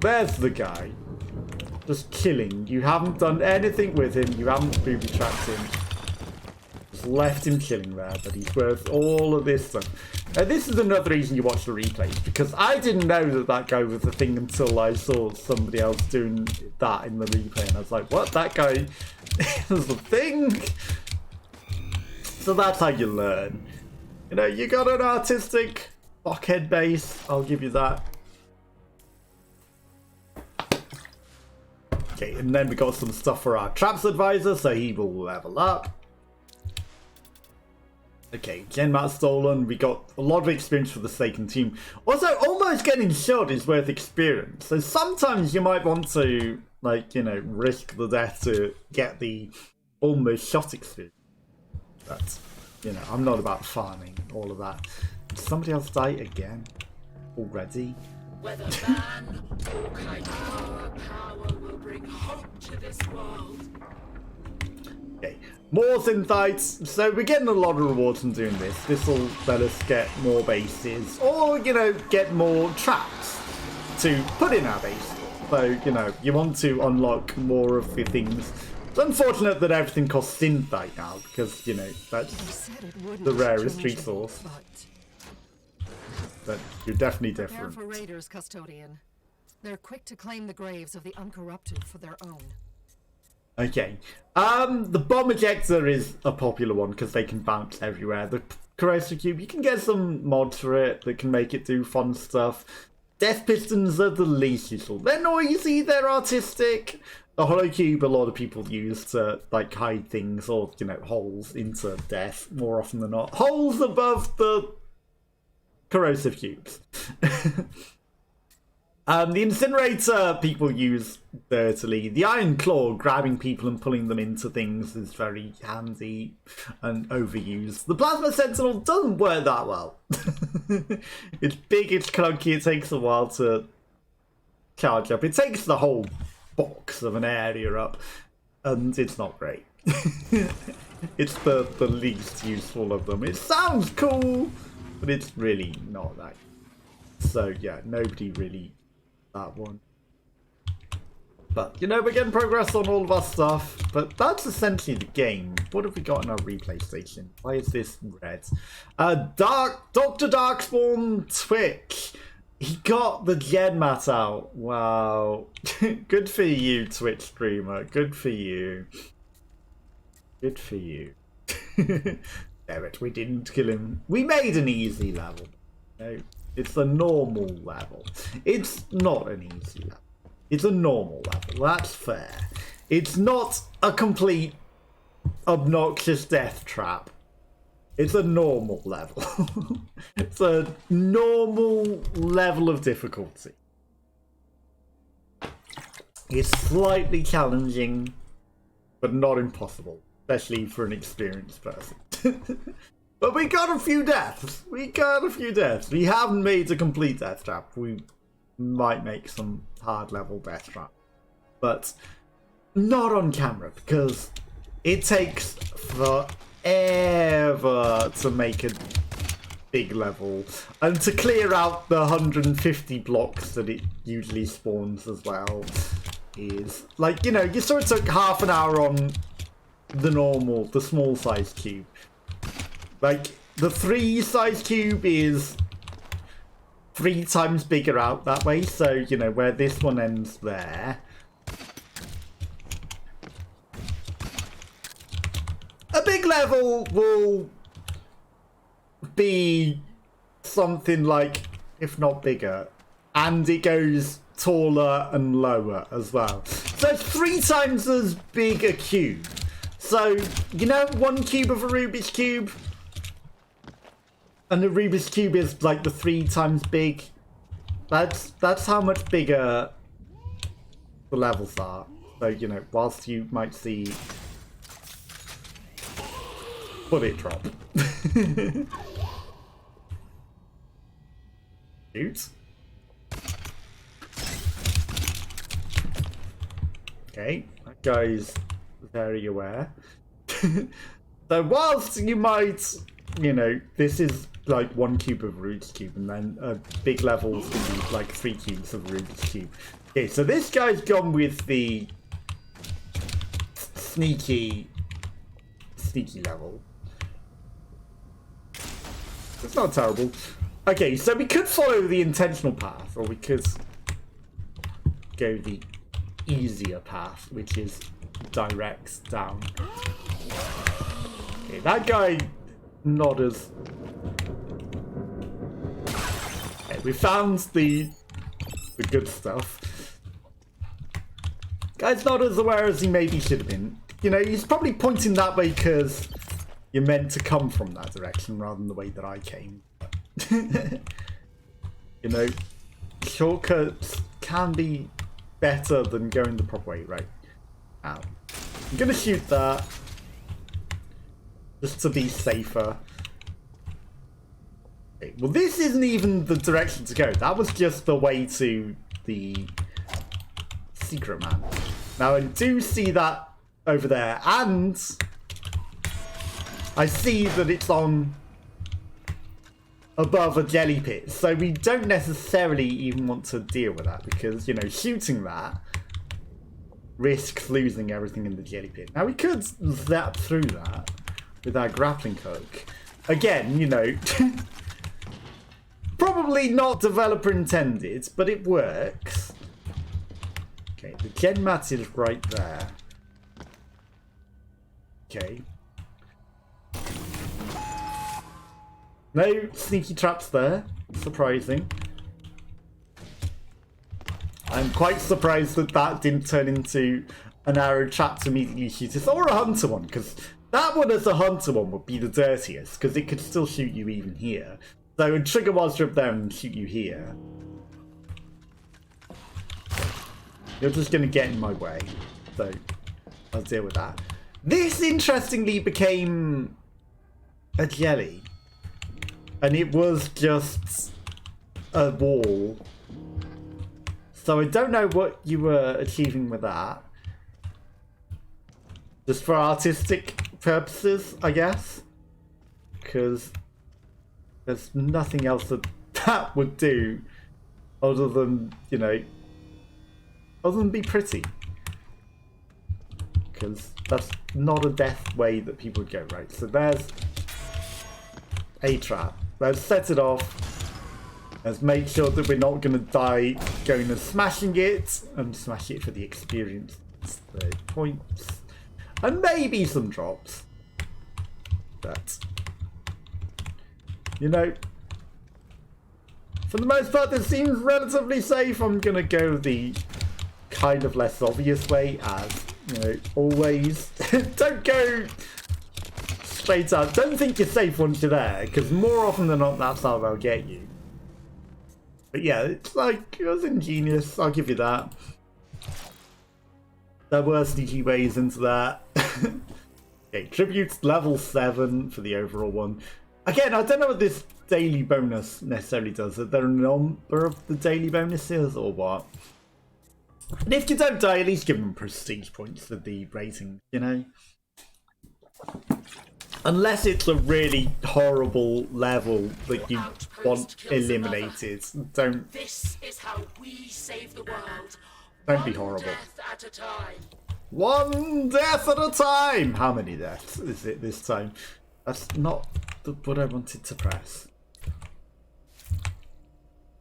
There's the guy. Just killing. You haven't done anything with him. You haven't booby trapped him. Just left him chilling there, but he's worth all of this stuff. And this is another reason you watch the replays, because I didn't know that that guy was a thing until I saw somebody else doing that in the replay, and I was like, what? That guy is a thing? So that's how you learn. You know, you got an artistic blockhead base, I'll give you that. Okay, and then we got some stuff for our traps advisor, so he will level up. Okay, Gen Mat stolen. We got a lot of experience for the second team. Also, almost getting shot is worth experience. So sometimes you might want to, like, you know, risk the death to get the almost shot experience. But, you know, I'm not about farming, all of that. Did somebody else die again? Already? Whether man or kind, our power will bring hope to this world. Okay, more synthites. So we're getting a lot of rewards from doing this. This will let us get more bases, or, you know, get more traps to put in our base. So, you know, you want to unlock more of the things. It's unfortunate that everything costs synthite now, because, you know, that's the rarest resource. But you're definitely Prepare different. for raiders, Custodian. They're quick to claim the graves of the uncorrupted for their own. Okay. The bomb ejector is a popular one because they can bounce everywhere. The corrosive cube, you can get some mods for it that can make it do fun stuff. Death pistons are the least useful. They're noisy, they're artistic. The hollow cube a lot of people use to, like, hide things or, you know, holes into death more often than not. Holes above the corrosive cubes. The incinerator people use dirtily. The iron claw, grabbing people and pulling them into things, is very handy and overused. The plasma sentinel doesn't work that well. It's big, it's clunky, it takes a while to charge up. It takes the whole box of an area up, and it's not great. It's the least useful of them. It sounds cool, but it's really not that. So yeah, nobody really that one. But, you know, we're getting progress on all of our stuff, but that's essentially the game. What have we got in our replay station? Why is this red? Dr. Darkspawn Twitch. He got the Gen Mat out. Wow. Good for you, Twitch streamer. Good for you. Good for you. Damn it, we didn't kill him. We made an easy level. No, it's a normal level. It's not an easy level. It's a normal level. That's fair. It's not a complete obnoxious death trap. It's a normal level. It's a normal level of difficulty. It's slightly challenging, but not impossible, especially for an experienced person. But we got a few deaths. We haven't made a complete death trap. We might make some hard level death trap, but not on camera because it takes forever to make a big level and to clear out the 150 blocks that it usually spawns as well. Is like, you know, you sort of took half an hour on the small size cube. Like, the 3 size cube is 3 times bigger out that way, so, you know, where this one ends there. A big level will be something like, if not bigger, and it goes taller and lower as well. So it's 3 times as big a cube. So, you know, 1 cube of a Rubik's Cube? And the Rubik's Cube is like the 3 times big. That's how much bigger the levels are. So, you know, whilst you might see bullet drop. Shoot. Okay, that guy's very aware. So whilst you might, you know, this is like 1 cube of Rubik's Cube, and then big levels can be like 3 cubes of Rubik's Cube. Okay, so this guy's gone with the sneaky level. It's not terrible. Okay, so we could follow the intentional path, or we could go the easier path, which is direct down. Okay, that guy not as... Okay, we found the good stuff. Guy's not as aware as he maybe should have been. You know, he's probably pointing that way because you're meant to come from that direction rather than the way that I came. You know, shortcuts can be better than going the proper way, right? Ow. I'm gonna shoot that just to be safer. Okay, well, this isn't even the direction to go. That was just the way to the secret man. Now I do see that over there, and I see that it's on above a jelly pit, so we don't necessarily even want to deal with that because, you know, shooting that risks losing everything in the jelly pit. Now we could zap through that with our grappling hook. Again, you know, probably not developer intended, but it works. Okay, the gen mat is right there. Okay. No sneaky traps there. Surprising. I'm quite surprised that that didn't turn into an arrow trap to immediately shoot us, or a hunter one, because that one as a hunter one would be the dirtiest, because it could still shoot you even here. So a trigger whilst you're up there and shoot you here. You're just going to get in my way, so I'll deal with that. This, interestingly, became a jelly. And it was just a wall. So I don't know what you were achieving with that. Just for artistic purposes, I guess. Because there's nothing else that that would do other than, you know, other than be pretty. Because that's not a death way that people would go, right? So there's a trap. Let's set it off. Let's make sure that we're not going to die going and smashing it. And smash it for the experience. 30 points. And maybe some drops. But, you know, for the most part, this seems relatively safe. I'm going to go the kind of less obvious way, as, you know, always. Don't go straight up. Don't think you're safe once you're there, because more often than not, that's how they'll get you. But yeah, it's like, it was ingenious. I'll give you that. There were sneaky ways into that. Okay, tributes level 7 for the overall one. Again, I don't know what this daily bonus necessarily does. Are there a number of the daily bonuses or what? And if you don't die, at least give them prestige points for the rating, you know? Unless it's a really horrible level that you want eliminated. Don't. This is how we save the world. Don't be One horrible. death at a time. 1 death at a time! How many deaths is it this time? That's not what I wanted to press.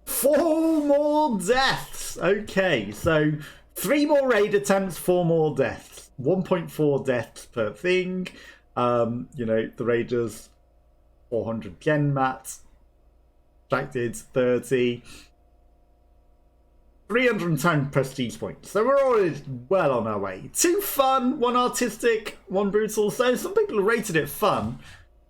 4 more deaths! Okay, so 3 more raid attempts, 4 more deaths. 1.4 deaths per thing. You know, the raiders 400 gen mats. Subtracted 30. 310 prestige points. So we're already well on our way. 2 fun, 1 artistic, 1 brutal. So some people rated it fun.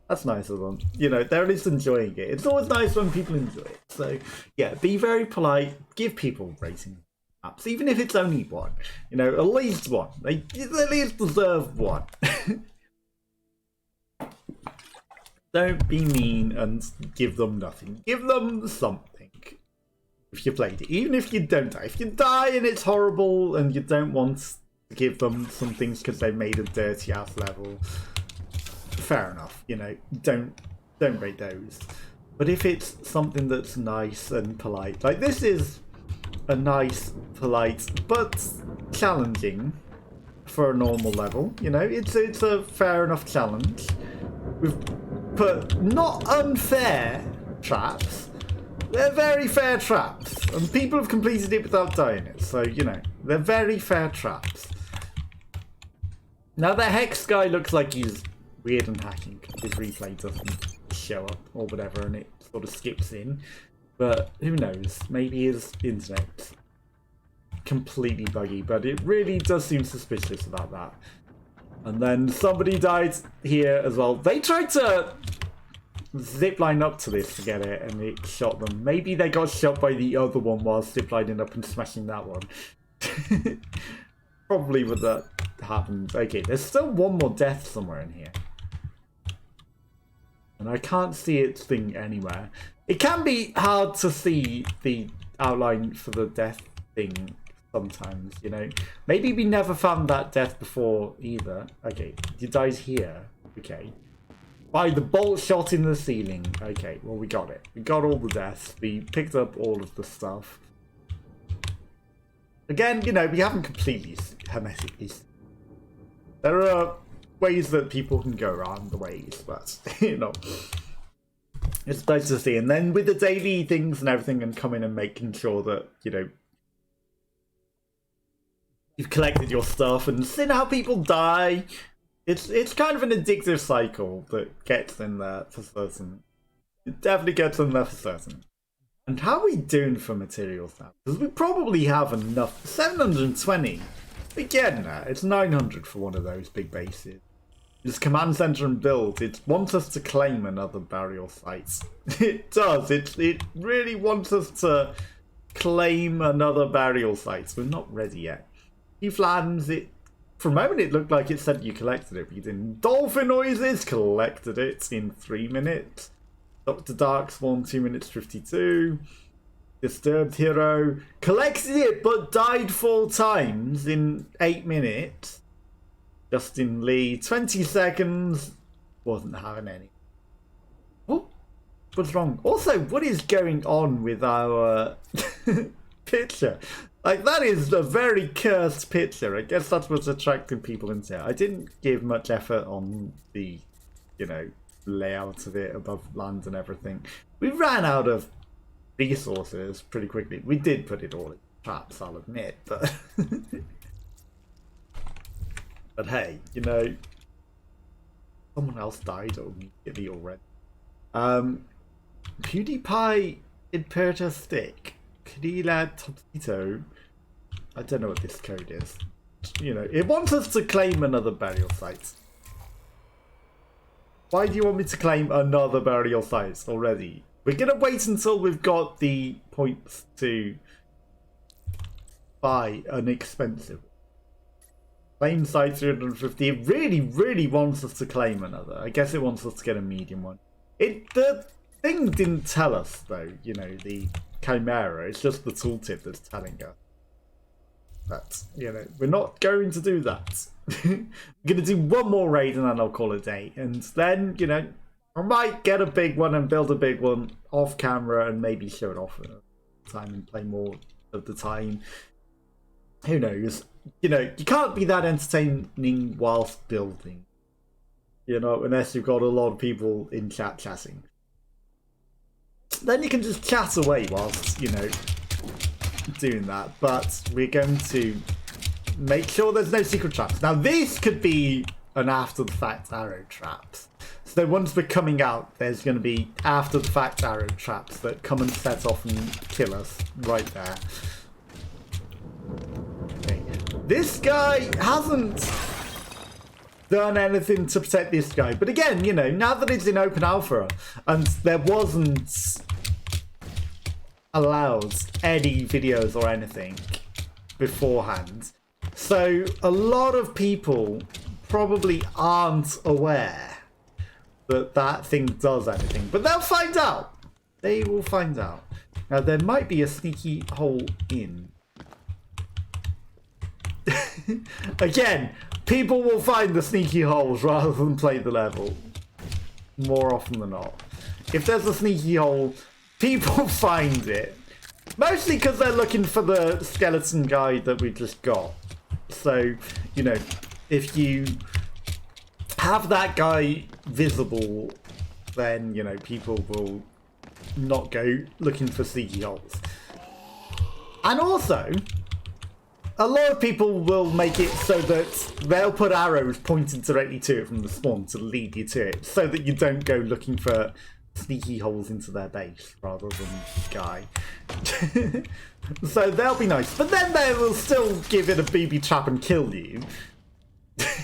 That's nice of them. You know, they're at least enjoying it. It's always nice when people enjoy it. So yeah, be very polite. Give people rating maps, even if it's only 1. You know, at least 1. They at least deserve 1. Don't be mean and give them nothing. Give them something. If you played it, even if you don't die. If you die and it's horrible and you don't want to give them some things because they made a dirty ass level, fair enough. You know, don't rate those. But if it's something that's nice and polite, like this is a nice, polite, but challenging for a normal level. You know, it's a fair enough challenge. We've put not unfair traps. They're very fair traps, and people have completed it without dying it, so, you know, they're very fair traps. Now, the Hex guy looks like he's weird and hacking. His replay doesn't show up, or whatever, and it sort of skips in. But, who knows, maybe his internet's completely buggy, but it really does seem suspicious about that. And then somebody died here as well. They tried to zipline up to this to get it, and it shot them. Maybe they got shot by the other one while ziplining up and smashing that one. Probably would that happened. Okay, there's still 1 more death somewhere in here. And I can't see its thing anywhere. It can be hard to see the outline for the death thing sometimes, you know. Maybe we never found that death before either. Okay, it dies here. Okay. By the bolt shot in the ceiling. Okay, well, we got it. We got all the deaths. We picked up all of the stuff. Again, you know, we haven't completely hermetically. There are ways that people can go around the ways, but, you know, it's nice to see. And then with the daily things and everything, and coming and making sure that, you know, you've collected your stuff and seen how people die. It's kind of an addictive cycle that gets in there for certain. It definitely gets in there for certain. And how are we doing for materials now? Because we probably have enough. 720. We're getting there. It's 900 for one of those big bases. It's command center and build. It wants us to claim another burial site. It does. It really wants us to claim another burial site. We're not ready yet. Flattens it. For a moment it looked like it said you collected it, but you didn't. Dolphin noises, collected it in 3 minutes. Dr. Darkspawn, 2 minutes 52. Disturbed Hero, collected it but died 4 times in 8 minutes. Justin Lee, 20 seconds, wasn't having any. Oh, what's wrong? Also, what is going on with our picture? Like, that is a very cursed picture. I guess that's what's attracting people into it. I didn't give much effort on the, you know, layout of it above land and everything. We ran out of resources pretty quickly. We did put it all in traps, I'll admit, but... but hey, you know, someone else died immediately already. PewDiePie Imperta Stick. Kadila Topito. I don't know what this code is. You know, it wants us to claim another burial site. Why do you want me to claim another burial site already? We're gonna wait until we've got the points to buy an expensive. Claim site 350. It really, really wants us to claim another. I guess it wants us to get a medium one. The thing didn't tell us though, you know, the Chimera. It's just the tooltip that's telling us. But, you know, we're not going to do that. I'm going to do one more raid and then I'll call it a day. And then, you know, I might get a big one and build a big one off camera and maybe show it off at a time and play more of the time. Who knows? You know, you can't be that entertaining whilst building. You know, unless you've got a lot of people in chat chatting. Then you can just chat away whilst, you know, doing that. But we're going to make sure there's no secret traps. Now, this could be an after-the-fact arrow traps. So once we're coming out, there's going to be after-the-fact arrow traps that come and set off and kill us right there. This guy hasn't done anything to protect this guy. But again, you know, now that it's in open alpha and there wasn't allowed any videos or anything beforehand, so a lot of people probably aren't aware that that thing does anything. But they'll find out. They will find out. Now, there might be a sneaky hole in. Again, people will find the sneaky holes rather than play the level. More often than not. If there's a sneaky hole, people find it. Mostly because they're looking for the skeleton guy that we just got. So, you know, if you have that guy visible, then, you know, people will not go looking for sneaky holes. And also, a lot of people will make it so that they'll put arrows pointing directly to it from the spawn to lead you to it, so that you don't go looking for sneaky holes into their base rather than guy. So they'll be nice, but then they will still give it a booby trap and kill you.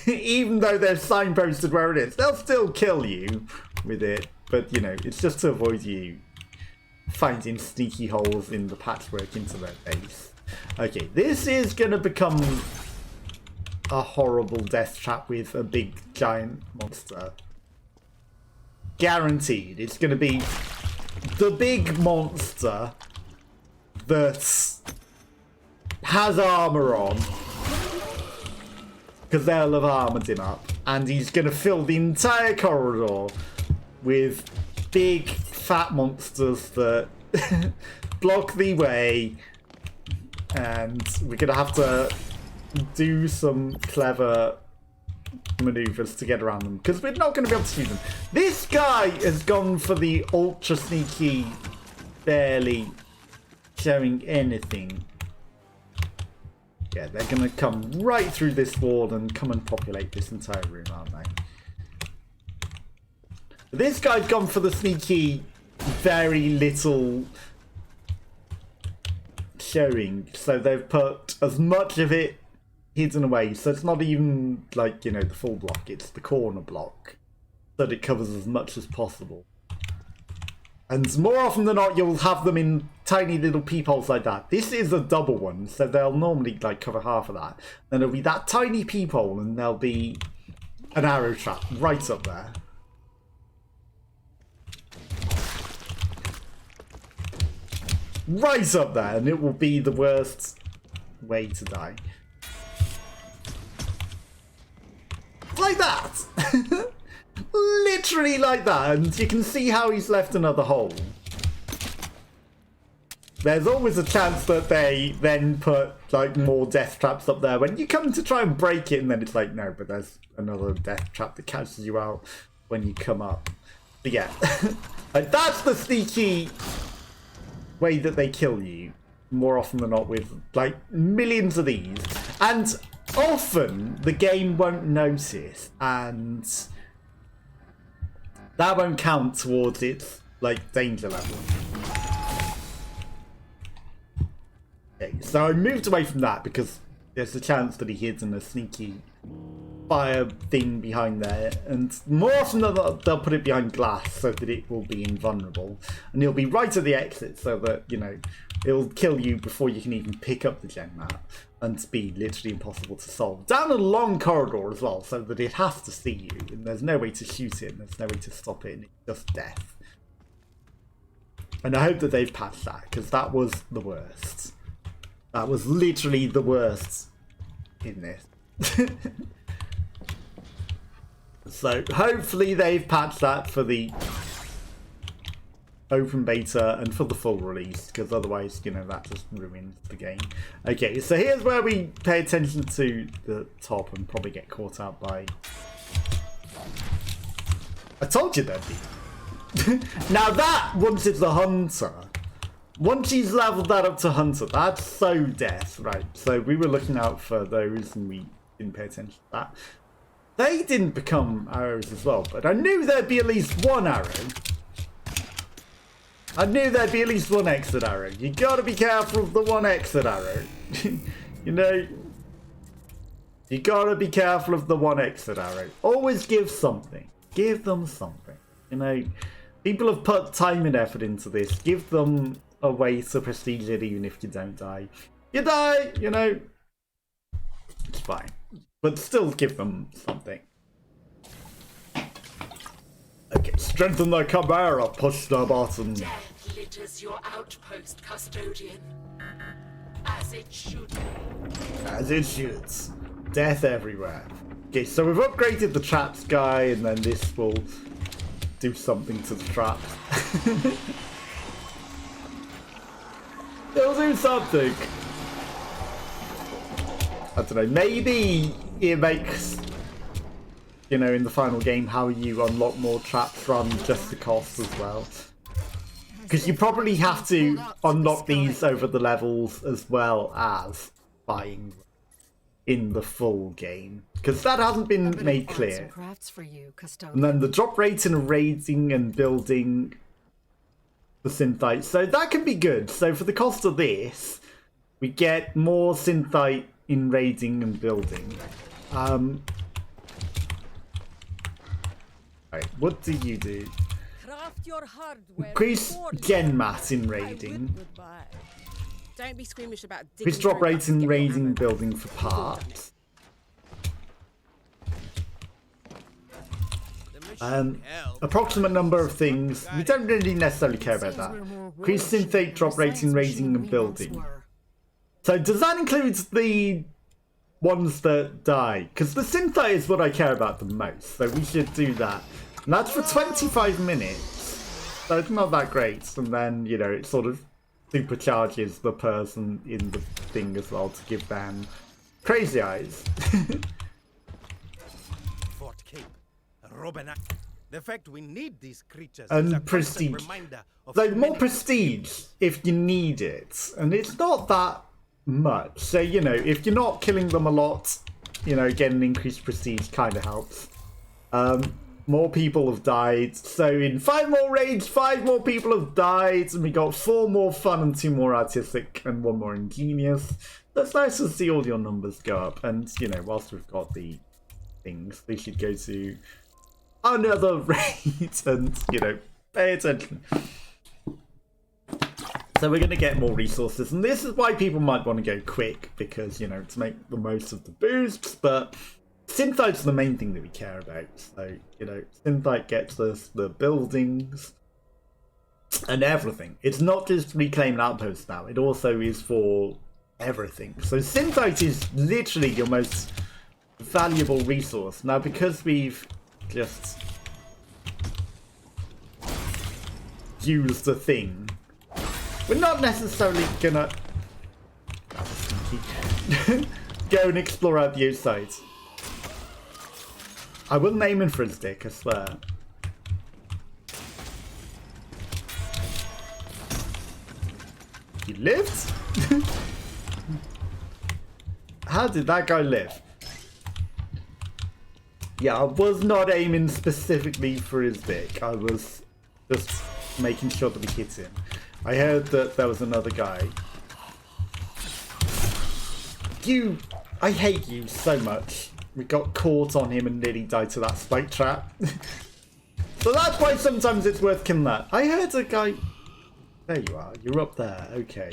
Even though they're signposted where it is, they'll still kill you with it. But you know, it's just to avoid you finding sneaky holes in the patchwork into their base. Okay, this is going to become a horrible death trap with a big giant monster. Guaranteed. It's going to be the big monster that has armor on, because they'll have armored him up, and he's going to fill the entire corridor with big fat monsters that block the way, and we're going to have to do some clever maneuvers to get around them, because we're not going to be able to shoot them. This guy has gone for the ultra sneaky, barely showing anything. Yeah, they're going to come right through this wall and come and populate this entire room, aren't they? This guy's gone for the sneaky, very little showing, so they've put as much of it hidden away, so it's not even like, you know, the full block, it's the corner block, so that it covers as much as possible. And more often than not, you'll have them in tiny little peepholes like that. This is a double one, so they'll normally like cover half of that. Then there'll be that tiny peephole, and there'll be an arrow trap right up there. Right up there, and it will be the worst way to die. Like that! Literally like that, and you can see how he's left another hole. There's always a chance that they then put like more death traps up there when you come to try and break it, and then it's like, no, but there's another death trap that catches you out when you come up. But yeah, like, that's the sneaky way that they kill you more often than not, with like millions of these, and often the game won't notice, and that won't count towards its like danger level. Okay, so I moved away from that because there's a chance that he hid in a sneaky fire thing behind there, and more often than not they'll put it behind glass so that it will be invulnerable, and it'll be right at the exit so that, you know, it'll kill you before you can even pick up the gen map, and be literally impossible to solve. Down a long corridor as well, so that it has to see you, and there's no way to shoot it, and there's no way to stop it, and it's just death. And I hope that they've patched that, because that was the worst. That was literally the worst in this. So hopefully they've patched that for the open beta and for the full release, because otherwise, you know, that just ruins the game. Okay, so here's where we pay attention to the top and probably get caught out by... I told you there'd be. Now that, once it's the hunter, once he's leveled that up to hunter, that's so death, right? So we were looking out for those and we didn't pay attention to that. They didn't become arrows as well, but I knew there'd be at least one arrow. I knew there'd be at least one exit arrow. You gotta be careful of the one exit arrow. You know, You gotta be careful of the one exit arrow. Always give something. Give them something. You know, people have put time and effort into this. Give them a way to prestige it even if you don't die. You die, you know, it's fine. But still give them something. Okay, strengthen the Chimera, push the button. Death litters your outpost, custodian. As it should. As it should. Death everywhere. Okay, so we've upgraded the traps guy, and then this will do something to the traps. It'll do something. I don't know, maybe it makes, you know, in the final game how you unlock more traps rather than just the cost as well. Because you probably have to unlock these over the levels as well as buying in the full game. Because that hasn't been made clear. And then the drop rate in raiding and building the synthite. So that can be good. So for the cost of this, we get more synthite in raiding and building. Right, what do you do? Craft your hardware. Increase gen mass in raiding. Don't be squeamish about digging. Increase drop rate in Get your raiding ammo. and building for parts. Approximate number of things. We don't really necessarily care about that. Increase synthate drop rate in raiding and building. So does that include the ones that die? Because the synthite is what I care about the most. So we should do that. And that's for 25 minutes. So it's not that great. And then, you know, it sort of supercharges the person in the thing as well to give them crazy eyes. Fort Cape, Robina. The fact we need these creatures is a And constant prestige. reminder of So more humanity. prestige if you need it. And it's not that much. So, you know, if you're not killing them a lot, you know, getting increased prestige kind of helps. More people have died. So in 5 more raids, 5 more people have died. And we got 4 more fun and 2 more artistic and 1 more ingenious. That's nice to see all your numbers go up. And, you know, whilst we've got the things, we should go to another raid and, you know, pay attention. So we're going to get more resources. And this is why people might want to go quick. Because, you know, to make the most of the boosts. But synthite's the main thing that we care about. So, you know, synthite gets us the buildings and everything. It's not just reclaim outposts now. It also is for everything. So synthite is literally your most valuable resource. Now, because we've just used the thing, we're not necessarily gonna go and explore out the outside. I will name him for his dick, I swear. He lived? How did that guy live? Yeah, I was not aiming specifically for his dick. I was just making sure that we hit him. I heard that there was another guy. I hate you so much. We got caught on him and nearly died to that spike trap. So that's why sometimes it's worth killing that. I heard a guy... There you are. You're up there. Okay.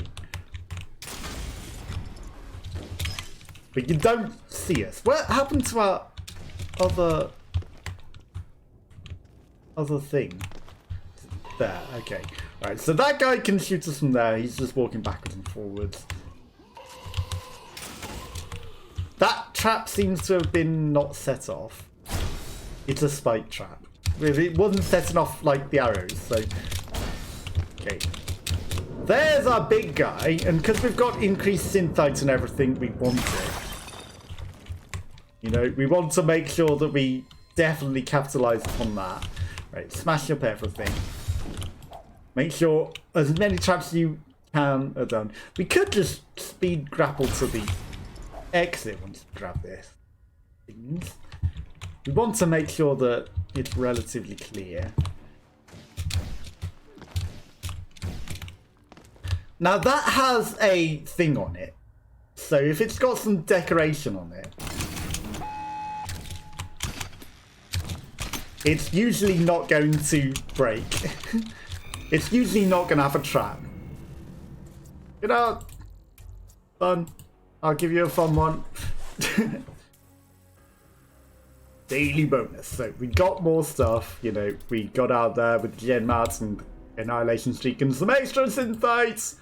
But you don't see us. What happened to our other thing? There. Okay. Right. So that guy can shoot us from there. He's just walking backwards and forwards. That trap seems to have been not set off. It's a spike trap. It wasn't setting off like the arrows, so... Okay. There's our big guy, and because we've got increased synthite and everything, we want it. You know, we want to make sure that we definitely capitalise upon that. Right, smash up everything. Make sure as many traps you can are done. We could just speed grapple to the exit once we grab this. We want to make sure that it's relatively clear. Now that has a thing on it. So if it's got some decoration on it, it's usually not going to break. It's usually not going to have a trap. You know, fun. I'll give you a fun one. Daily bonus. So we got more stuff. You know, we got out there with Gen Mats and Annihilation Streak and some extra Synthites.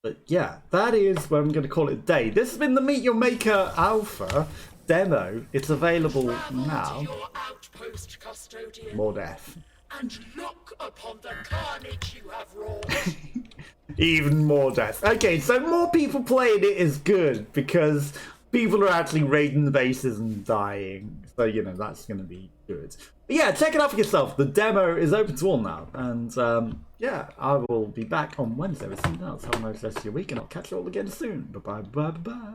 But yeah, that is where I'm going to call it a day. This has been the Meet Your Maker Alpha demo. It's available Travel now. to your outpost, custodian, More death. and look upon the carnage you have wrought. Even more death. Okay, so more people playing it is good because people are actually raiding the bases and dying. So, you know, that's going to be good. But yeah, check it out for yourself. The demo is open to all now. And yeah, I will be back on Wednesday with something else. Have a nice rest of your week and I'll catch you all again soon. Bye-bye, bye-bye.